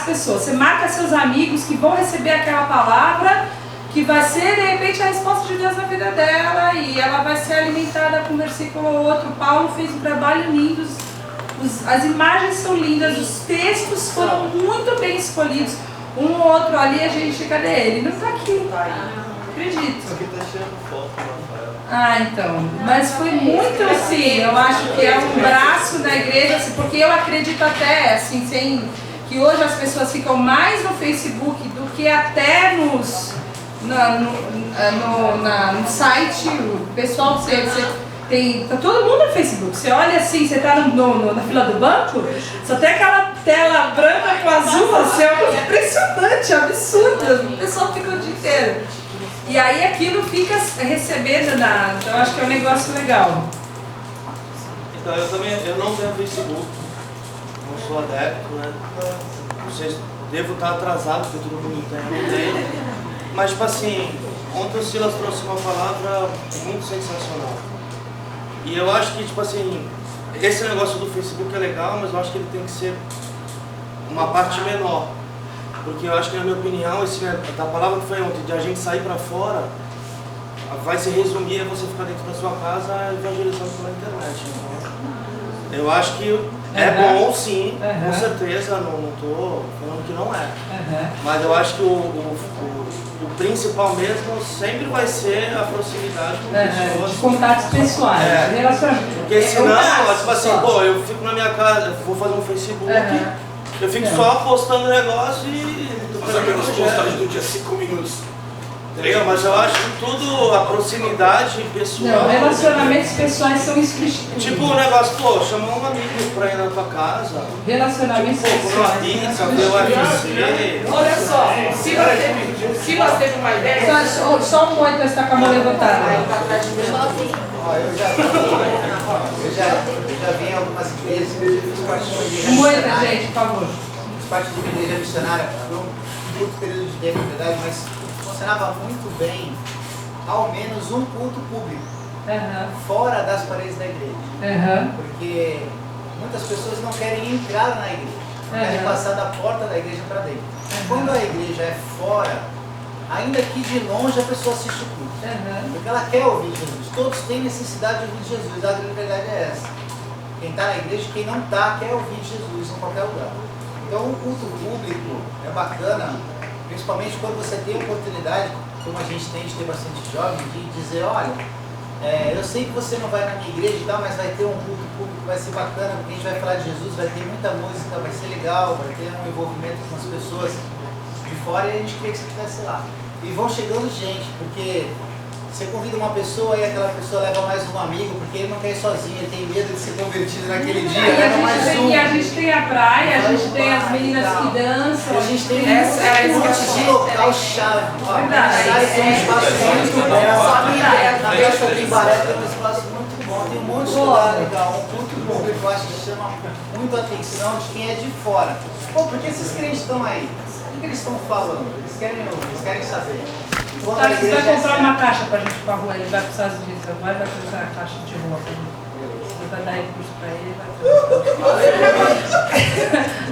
pessoas. Você marca seus amigos que vão receber aquela palavra, que vai ser de repente a resposta de Deus na vida dela, e ela vai ser alimentada com um versículo ou outro. Paulo fez um trabalho lindo, as imagens são lindas, os textos foram muito bem escolhidos. Um ou outro ali, a gente, cadê ele? Ele não está aqui. Acredito. Isso aqui tá cheio foto, Rafael. Ah, então. Mas foi muito assim, eu acho que é um braço da igreja, assim, porque eu acredito até, assim, que hoje as pessoas ficam mais no Facebook do que até no site. O pessoal, tá todo mundo no Facebook. Você olha assim, você tá na fila do banco, só tem aquela tela branca com azul, assim, é impressionante, absurdo. O pessoal fica o dia inteiro. E aí aquilo fica recebendo então eu acho que é um negócio legal. Então eu não tenho Facebook, não sou adepto, né? Vocês devo estar atrasado, porque todo mundo tem, eu não tenho. Mas tipo assim, ontem o Silas trouxe uma palavra muito sensacional. E eu acho que, tipo assim, esse negócio do Facebook é legal, mas eu acho que ele tem que ser uma parte menor. Porque eu acho que, na minha opinião, a palavra que foi ontem, de a gente sair para fora, vai se resumir a você ficar dentro da sua casa evangelizando pela internet. Então, eu acho que é bom, sim, com certeza, não estou falando que não é. Mas eu acho que o principal mesmo sempre vai ser a proximidade com pessoas. De contatos pessoais, relacionamento. Porque senão, tipo assim, pô, eu fico na minha casa, eu vou fazer um Facebook, eu fico só postando negócio e... Mas aquelas postagens do dia 5 minutos. Entendeu? Mas eu acho que tudo, a proximidade pessoal... Não, relacionamentos pessoais são inscritos. Tipo o negócio, pô, chamar um amigo pra ir na tua casa. Relacionamentos tipo, comer uma pizza, ver o UFC. Olha só, Silas teve uma ideia. Só um oi para estar com a mão levantada. Eu já vi em algumas igrejas, eu fiz parte de uma igreja missionária. Gente, por favor. Fiz parte de uma igreja missionária por um curto período de tempo, na verdade, mas funcionava muito bem, ao menos um culto público, fora das paredes da igreja. Porque muitas pessoas não querem entrar na igreja, querem passar da porta da igreja para dentro. Quando a igreja é fora, ainda que de longe a pessoa assiste o culto, porque ela quer ouvir Jesus. Todos têm necessidade de ouvir Jesus, a verdade é essa. Quem está na igreja e quem não está quer ouvir Jesus em qualquer lugar. Então o culto público é bacana, principalmente quando você tem a oportunidade, como a gente tem de ter bastante jovem, de dizer, olha, eu sei que você não vai na minha igreja e tal, mas vai ter um culto público, vai ser bacana, porque a gente vai falar de Jesus, vai ter muita música, vai ser legal, vai ter um envolvimento com as pessoas de fora e a gente queria que você estivesse lá. E vão chegando gente, porque você convida uma pessoa e aquela pessoa leva mais um amigo, porque ele não quer ir sozinho, ele tem medo de ser convertido naquele dia, leva mais um. E a gente tem a praia, a gente tem as meninas que dançam. A gente tem um monte de local chave. Sai tem um espaço muito bom. Na Beijo do Timbaré tem um espaço muito bom, tem um monte de lugar legal, um culto bom que eu acho que chama muito a atenção de quem é de fora. Pô, por que esses crentes estão aí? O que eles estão falando? Eles querem saber. Tá, você vai comprar uma caixa pra gente ir pra rua, ele vai para os Estados Unidos agora, vai comprar a caixa de rua pra gente. Você vai dar recurso pra ele,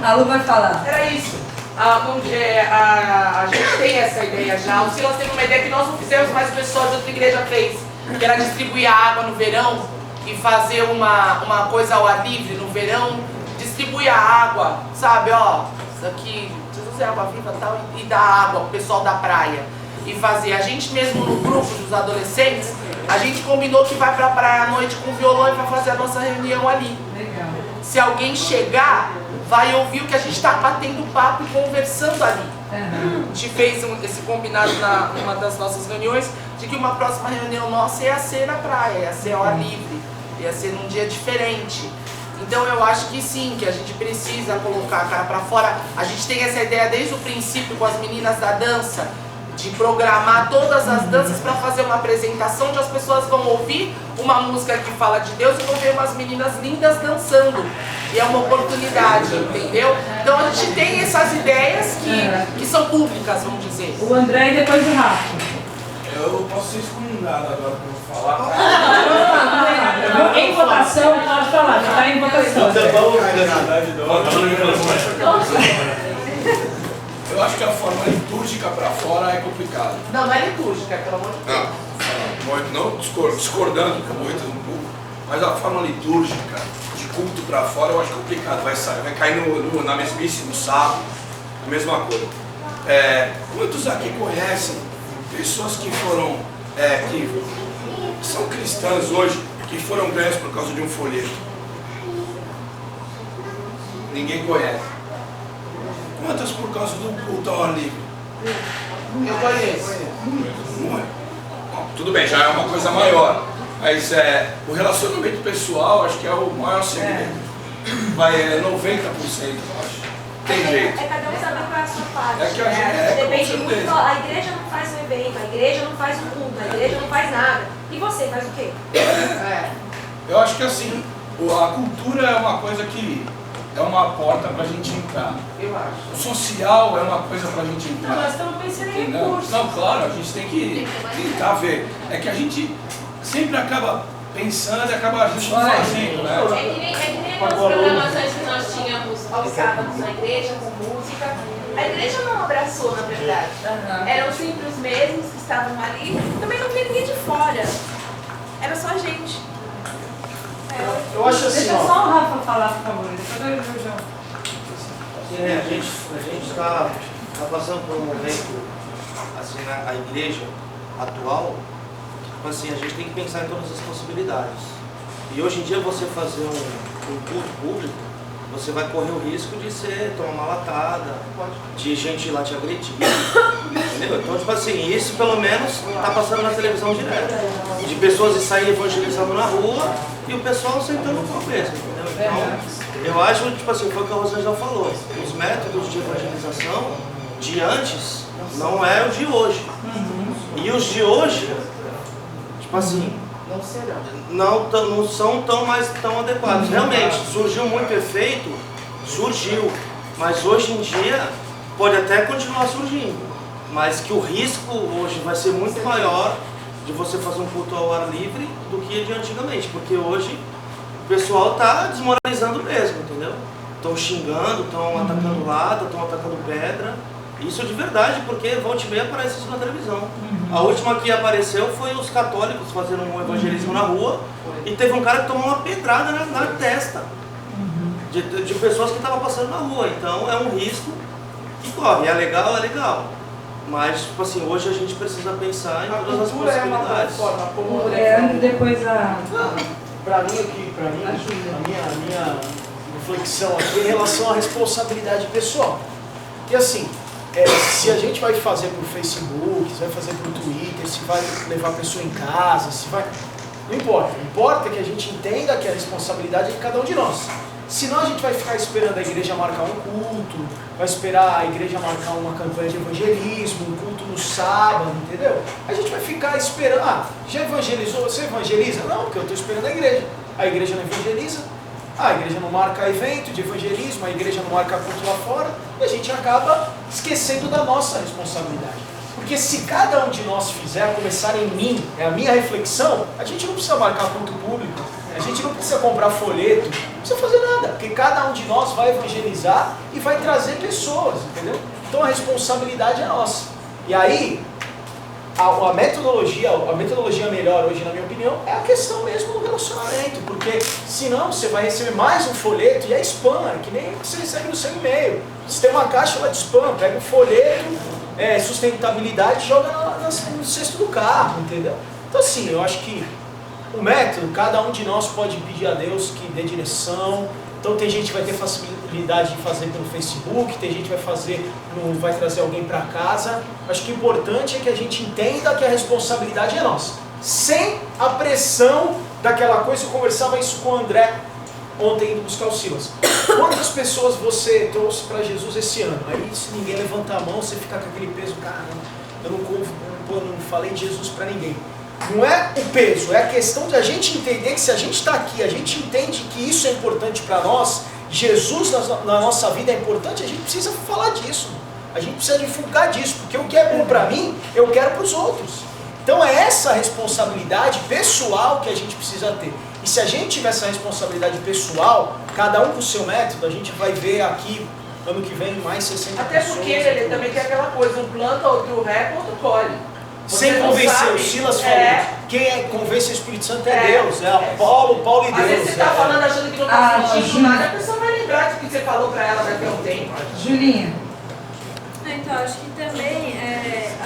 vai. A Lu vai falar. Era isso. A gente tem essa ideia já. O Silas teve uma ideia que nós não fizemos, mas o pessoal de outra igreja fez, que era distribuir a água no verão e fazer uma coisa ao ar livre no verão, distribuir a água, sabe, ó, isso aqui, Jesus é água viva e tal, e dar água pro pessoal da praia. E fazer, a gente mesmo no grupo dos adolescentes, a gente combinou que vai pra praia à noite com violão e vai fazer a nossa reunião ali. Legal. Se alguém chegar, vai ouvir o que a gente está batendo papo e conversando ali. Uhum. A gente fez esse combinado numa das nossas reuniões, de que uma próxima reunião nossa ia ser na praia, ia ser ao ar livre, ia ser num dia diferente. Então eu acho que sim, que a gente precisa colocar a cara pra fora. A gente tem essa ideia desde o princípio com as meninas da dança, de programar todas as danças para fazer uma apresentação onde as pessoas vão ouvir uma música que fala de Deus e vão ver umas meninas lindas dançando. E é uma oportunidade, entendeu? Então a gente tem essas ideias que são públicas, vamos dizer. O André e depois o Rafa. Eu posso ser excomungado agora que eu vou falar. Em votação, pode falar, já está em votação. Eu acho que a forma litúrgica para fora é complicado. Não é litúrgica, pelo amor de Deus. Não discordando com muitos um pouco, mas a forma litúrgica de culto para fora eu acho complicado. Vai cair na mesmice, no sábado, a mesma coisa. Muitos aqui conhecem pessoas que foram, que são cristãs hoje, que foram ganhas por causa de um folheto. Ninguém conhece. Quantas por causa do culto ao ar livre? Eu conheço. Tudo bem, já é uma coisa maior. Mas o relacionamento pessoal acho que é o maior segredo. Vai 90%, eu acho. Tem jeito. É cada um saber qual é a sua parte. É que a gente Depende muito. A igreja não faz um evento, a igreja não faz um culto, a igreja não faz nada. E você faz o quê? Eu acho que assim, a cultura é uma coisa que é uma porta pra gente entrar. Eu acho. O social é uma coisa pra gente entrar. Não, nós estamos pensando em recursos. Não, claro, a gente tem que tentar ver. É que a gente sempre acaba pensando e acaba agindo fazendo, né? É que nem aquelas programações que nós tínhamos aos sábados na igreja, com música. A igreja não abraçou, na verdade. Eram sempre os mesmos que estavam ali. Também não tinha ninguém de fora. Era só a gente. Eu acho assim, Deixa só o Rafa falar, por favor. Depois eu vejo. A gente está passando por um momento, assim, a igreja atual, tipo assim, a gente tem que pensar em todas as possibilidades. E hoje em dia você fazer um culto público, você vai correr o risco de tomar uma latada, de gente ir lá te agredir, entendeu? Então, tipo assim, isso pelo menos está passando na televisão direto. De pessoas saírem evangelizando na rua e o pessoal sentando com a cabeça, entendeu? Então, eu acho, tipo assim, foi o que a Rosângela falou, os métodos de evangelização de antes não é o de hoje. E os de hoje, tipo assim, não serão. Não são tão adequados. Realmente, surgiu muito efeito, mas hoje em dia pode até continuar surgindo, mas que o risco hoje vai ser muito maior de você fazer um culto ao ar livre do que de antigamente, porque hoje o pessoal está desmoralizando mesmo, entendeu? Estão xingando, estão atacando lata, estão atacando pedra, isso de verdade, porque volta e meia aparece isso na televisão. A última que apareceu foi os católicos fazendo um evangelismo na rua e teve um cara que tomou uma pedrada na testa de pessoas que estavam passando na rua. Então é um risco que corre. É legal. Mas, tipo assim, hoje a gente precisa pensar em todas as possibilidades. Depois a... Para mim, a minha reflexão aqui é em relação à responsabilidade pessoal. E assim, se a gente vai fazer por Facebook, se vai fazer por Twitter, se vai levar a pessoa em casa, se vai... Não importa. O que importa é que a gente entenda que a responsabilidade é de cada um de nós. Senão a gente vai ficar esperando a igreja marcar um culto, vai esperar a igreja marcar uma campanha de evangelismo, um culto no sábado, entendeu? A gente vai ficar esperando, já evangelizou? Você evangeliza? Não, porque eu estou esperando a igreja não evangeliza, a igreja não marca evento de evangelismo, a igreja não marca culto lá fora, e a gente acaba esquecendo da nossa responsabilidade. Porque se cada um de nós fizer, começar em mim, é a minha reflexão, a gente não precisa marcar culto público, a gente não precisa comprar folheto, não precisa fazer nada, porque cada um de nós vai evangelizar e vai trazer pessoas, entendeu? Então a responsabilidade é nossa. E aí, a metodologia melhor hoje, na minha opinião, é a questão mesmo do relacionamento, porque senão você vai receber mais um folheto e é spam, que nem você recebe no seu e-mail. Você tem uma caixa lá de spam, pega um folheto, sustentabilidade, joga no cesto do carro, entendeu? Então assim, eu acho que o método, cada um de nós pode pedir a Deus que dê direção. Então tem gente que vai ter facilidade de fazer pelo Facebook, tem gente que vai trazer alguém para casa. Acho que o importante é que a gente entenda que a responsabilidade é nossa. Sem a pressão daquela coisa, eu conversava isso com o André ontem indo buscar o Silas. Quantas pessoas você trouxe para Jesus esse ano? Aí se ninguém levantar a mão, você fica com aquele peso, caramba, eu não falei de Jesus para ninguém. Não é o peso, é a questão de a gente entender que se a gente está aqui, a gente entende que isso é importante para nós, Jesus na nossa vida é importante, a gente precisa falar disso, a gente precisa divulgar disso, porque o que é bom para mim, eu quero para os outros. Então é essa responsabilidade pessoal que a gente precisa ter. E se a gente tiver essa responsabilidade pessoal, cada um com o seu método, a gente vai ver aqui, ano que vem, mais 60 Até pessoas. Até porque ele também tem aquela coisa, um planta, outro rega, outro colhe. Sem convencer, o Silas falou, quem convence o Espírito Santo é Deus, é Paulo e Deus. Às vezes você está falando achando que não está sentindo nada, a pessoa vai lembrar de que você falou para ela daqui a um tempo. Julinha. Então, acho que também,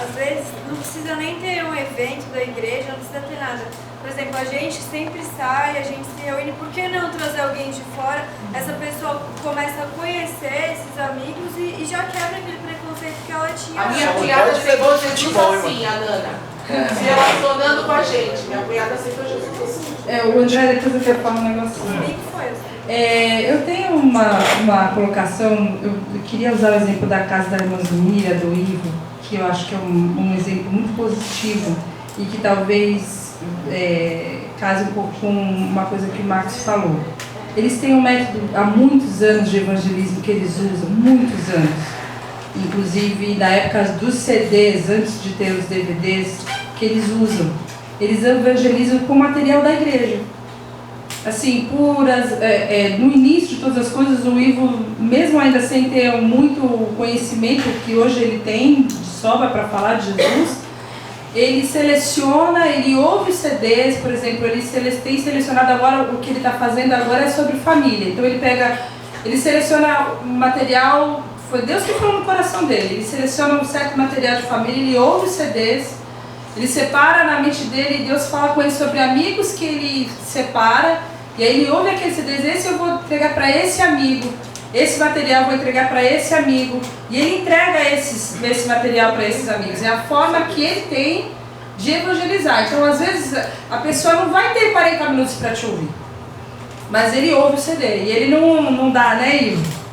às vezes, não precisa nem ter um evento da igreja, não precisa ter nada. Por exemplo, a gente sempre sai, a gente se reúne, por que não trazer alguém de fora? Essa pessoa começa a conhecer esses amigos e já quebra aquele preconceito que ela tinha. A minha cunhada chegou Jesus assim, a Nana, se relacionando com a gente. Minha cunhada aceitou Jesus assim. O André, depois eu quero falar um negocinho. Eu tenho uma colocação, eu queria usar o exemplo da casa da irmã Zumira, do Ivo, que eu acho que é um exemplo muito positivo e que talvez case um pouco com uma coisa que o Marcos falou. Eles têm um método há muitos anos de evangelismo que eles usam, muitos anos. Inclusive na época dos CDs, antes de ter os DVDs, que eles usam. Eles evangelizam com material da igreja. Assim, no início de todas as coisas, o Ivo, mesmo ainda sem ter muito conhecimento que hoje ele tem, de sobra para falar de Jesus, ele seleciona, ele ouve CDs, por exemplo, ele tem selecionado agora, o que ele está fazendo agora é sobre família. Então ele seleciona material, foi Deus que falou no coração dele, ele seleciona um certo material de família, ele ouve CDs, ele separa na mente dele e Deus fala com ele sobre amigos que ele separa, e aí ele ouve aquele CDs, esse eu vou entregar para esse amigo, esse material eu vou entregar para esse amigo, e ele entrega esse material para esses amigos. É a forma que ele tem de evangelizar. Então, às vezes, a pessoa não vai ter 40 minutos para te ouvir, mas ele ouve o CD, e ele não dá, né, Ivo?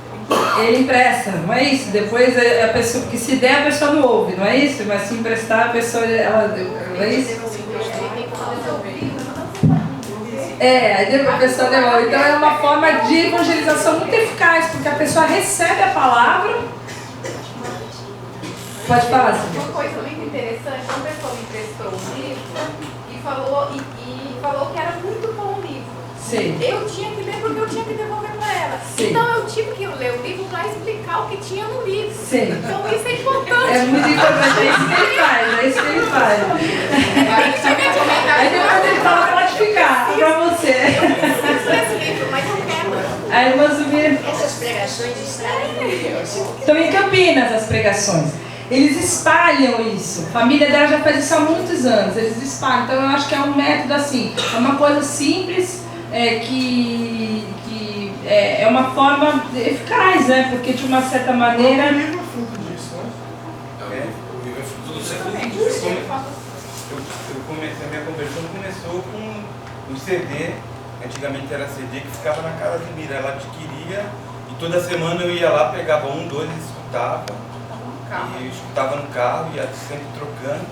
Ele empresta, não é isso? Depois a pessoa, porque se der a pessoa não ouve, não é isso? Mas se emprestar a pessoa, ela é isso? Aí depois a pessoa devolve. Então é uma forma de evangelização muito eficaz, porque a pessoa recebe a palavra. Pode falar, Silvia. Uma coisa muito interessante, uma pessoa me emprestou um livro e falou que era muito bom o livro. Sim. Eu tinha que ler porque eu tinha que devolver para ela. Sim. Então eu tive que ler o livro para tentar explicar o que tinha no livro. Sim. Então isso é importante. É muito importante, é isso que ele faz, é isso que ele faz. Aí depois ele fala, pode ficar, pra você. Mas eu quero. A irmã Zumir. Essas pregações Estão em Campinas as pregações. Eles espalham isso. A família dela já faz isso há muitos anos. Eles espalham. Então eu acho que é um método assim. É uma coisa simples que é uma forma eficaz, né? Porque de uma certa maneira. O livro é fruto disso, né? O livro é fruto do século. A minha conversão começou com um CD. Antigamente era CD que ficava na casa de Mira. Ela adquiria e toda semana eu ia lá, pegava um, dois e escutava. E eu escutava no carro, ia sempre trocando.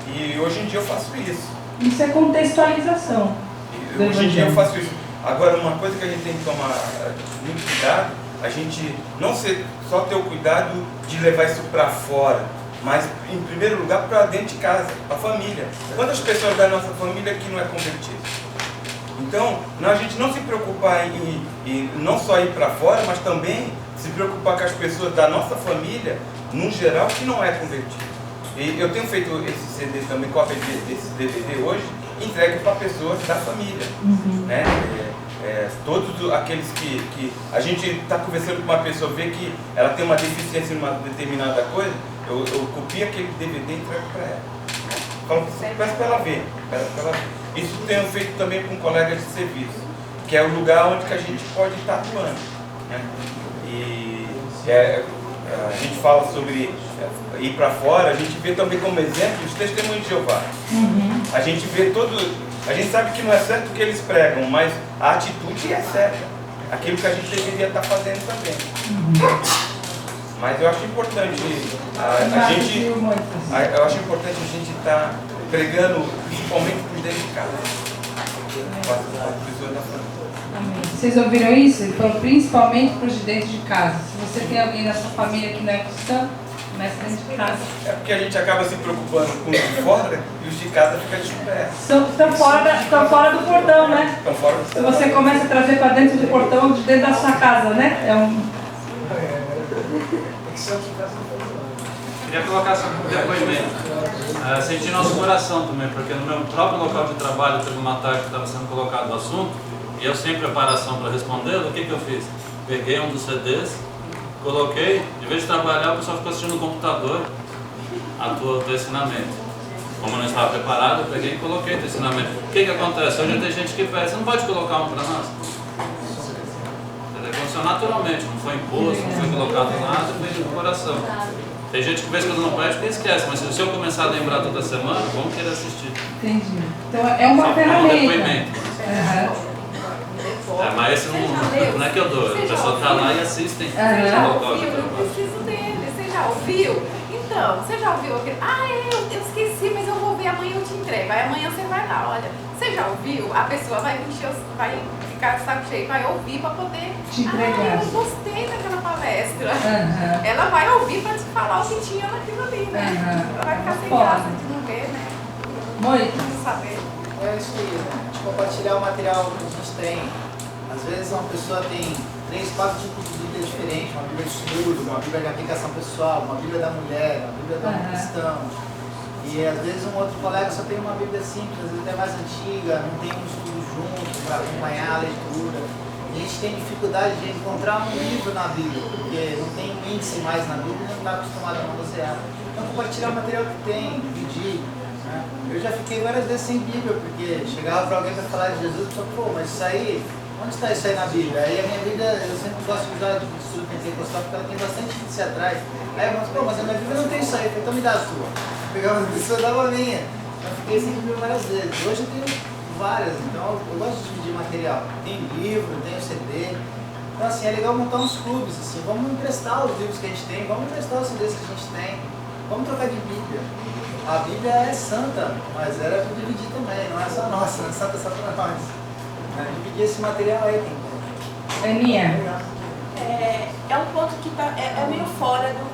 E hoje em dia eu faço isso. Isso é contextualização. Hoje em dia eu faço isso. Agora, uma coisa que a gente tem que tomar muito cuidado, a gente não só ter o cuidado de levar isso para fora, mas em primeiro lugar para dentro de casa, para a família. Quantas pessoas da nossa família que não é convertida? Então, a gente não se preocupar em não só ir para fora, mas também se preocupar com as pessoas da nossa família, no geral, que não é convertida. E eu tenho feito esse CD também, cópia desse DVD hoje, entregue para pessoas da família. Né? Todos aqueles que a gente está conversando com uma pessoa, vê que ela tem uma deficiência em uma determinada coisa, eu copio aquele DVD e entrego para ela. Falo, peço para ela ver. Isso tenho feito também com colegas de serviço, que é o lugar onde que a gente pode estar atuando. Né? E a gente fala sobre ir para fora, a gente vê também como exemplo os testemunhos de Jeová. A gente vê a gente sabe que não é certo o que eles pregam, mas a atitude é certa. Aquilo que a gente deveria estar fazendo também. Mas eu acho importante eu acho importante a gente estar pregando principalmente para os dentro de casa. Para as pessoas da família. Amém. Vocês ouviram isso? Ele falou principalmente para os de dentro de casa. Se você tem alguém na sua família que não é cristão, comece dentro de casa. É porque a gente acaba se preocupando com os de fora e os de casa ficam de pé. Estão fora do portão, né? Estão fora do Se você começa a trazer para dentro do portão, de dentro da sua casa, né? Queria colocar só um depoimento. Senti nosso coração também, porque no meu próprio local de trabalho teve uma tarde que estava sendo colocado o assunto, e eu sem preparação para respondê-lo, o que eu fiz? Peguei um dos CDs, coloquei, em vez de trabalhar, o pessoal ficou assistindo no computador o teu ensinamento. Como eu não estava preparado, eu peguei e coloquei o teu ensinamento. O que acontece? Hoje tem gente que pede, você não pode colocar um para nós? Aconteceu naturalmente, não foi imposto, não foi colocado nada, veio do coração. Tem gente que vê quando não pede porque esquece, mas se eu começar a lembrar toda semana, vamos querer assistir. Entendi. Então é uma ferramenta. Um depoimento. Mas esse não é que eu dou, a pessoa está lá e assistem. Você já ouviu? Eu preciso dele. Você já ouviu? Então, você já ouviu aquele? Eu esqueci, mas eu vou ver amanhã, eu te entrego. Aí amanhã você vai lá, olha. Você já ouviu? A pessoa vai ficar de saco cheio, vai ouvir para poder te entregar. Eu gostei daquela palestra. Ela vai ouvir para te falar o que tinha naquilo ali, né? Ela vai ficar sem graça de não ver, né? Muito. Não saber. Eu acho que compartilhar o material que a gente tem. Às vezes uma pessoa tem 3, 4 tipos de Bíblia diferentes, uma Bíblia de estudo, uma Bíblia de aplicação pessoal, uma Bíblia da mulher, uma Bíblia do cristão. E às vezes um outro colega só tem uma Bíblia simples, às vezes é mais antiga, não tem um estudo junto para acompanhar a leitura. E a gente tem dificuldade de encontrar um livro na Bíblia, porque não tem um índice mais na Bíblia e não está acostumado a manusear. Então compartilhar o material que tem, dividir. Né? Eu já fiquei várias vezes sem Bíblia, porque chegava para alguém para falar de Jesus e falava, pô, mas isso aí, onde está isso aí na Bíblia? Aí a minha Bíblia, eu sempre gosto de usar de estudo pentecostal porque ela tem bastante índice atrás. Aí eu falo, pô, mas a minha Bíblia não tem isso aí, então me dá a sua. Pegava uma pessoa, dava a minha. Eu fiquei sem Bíblia várias vezes. Hoje eu tenho várias, então eu gosto de dividir material. Tem livro, tem o CD. Então assim, é legal montar uns clubes, assim, vamos emprestar os livros que a gente tem, vamos emprestar os CDs que a gente tem, vamos trocar de Bíblia. A Bíblia é santa, mas ela é para dividir também, não é só nossa, não é santa só para nós. Dividir esse material aí, Aninha. É um ponto que é meio fora do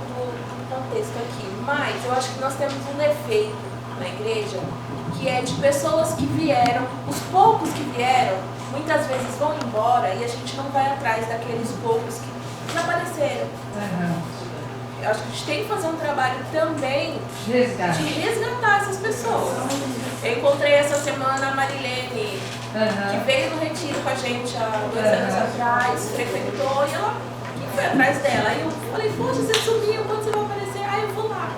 contexto aqui, mas eu acho que nós temos um defeito na igreja, que é de pessoas que vieram, os poucos que vieram, muitas vezes vão embora e a gente não vai atrás daqueles poucos que que apareceram. Eu acho que a gente tem que fazer um trabalho também de resgatar essas pessoas. Eu encontrei essa semana a Marilene, que veio no retiro com a gente há 2 anos atrás, frequentou, e ela foi atrás dela. Aí eu falei, poxa, você sumiu, quando você vai aparecer? Ah, eu vou lá.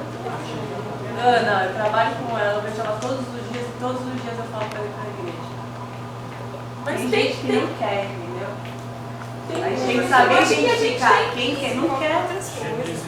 Ana, eu trabalho com ela, eu vejo ela todos os dias, e todos os dias eu falo pra ela ir pra igreja. Mas tem tem gente que não quer, entendeu? A gente tem que saber identificar quem não quer outras coisas.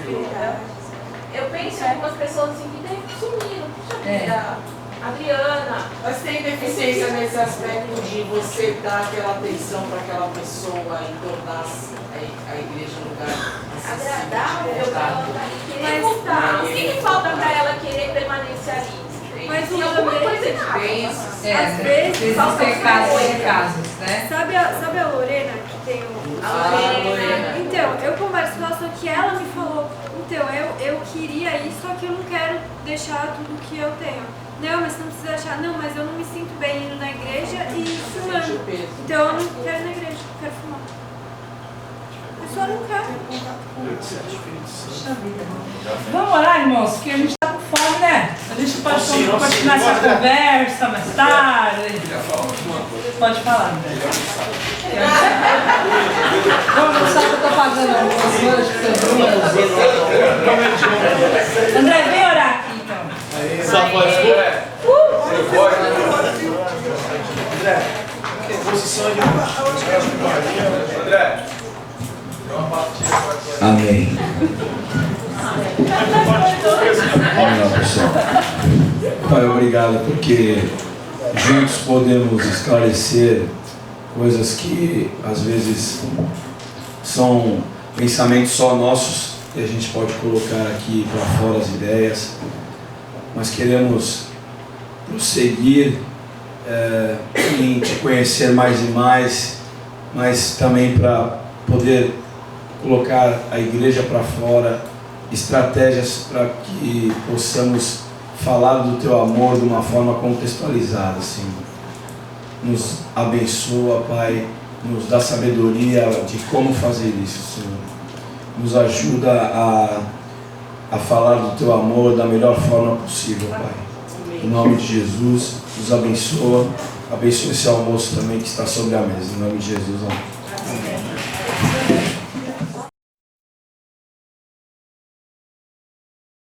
Eu penso em algumas pessoas assim que sumiram. Puxa vida, Adriana. Mas tem deficiência nesse aspecto de você dar aquela atenção para aquela pessoa e tornar a igreja um lugar agradável para ela querer voltar. O que falta para ela querer permanecer ali? Mas tem alguma coisa errada. Às vezes falta tem casos e casos, né? Sabe a Lorena que tem A Lorena? Então, eu converso com ela, só que ela me falou, então, eu queria isso, só que eu não quero deixar tudo que eu tenho. Não, mas você não precisa achar, não, mas eu não me sinto bem indo na igreja e fumando. Então eu não quero ir na igreja, eu quero fumar. A pessoa não quer. Vamos orar, irmãos, porque a gente está com fome, né? A gente pode continuar essa conversa mais tarde. Pode falar, André. Vamos, sabe que eu estou pagando algumas coisas que André, vem orar aqui, então. Só pode André, posição de André. Amém. Vamos lá, pessoal. Pai, obrigado porque juntos podemos esclarecer coisas que às vezes são pensamentos só nossos e a gente pode colocar aqui para fora as ideias, mas queremos prosseguir em te conhecer mais e mais, mas também para poder colocar a igreja para fora, estratégias para que possamos falar do teu amor de uma forma contextualizada, Senhor. Nos abençoa, Pai, nos dá sabedoria de como fazer isso, Senhor. Nos ajuda a falar do teu amor da melhor forma possível, Pai. Em nome de Jesus, nos abençoa. Abençoa esse almoço também que está sobre a mesa. Em nome de Jesus, amém.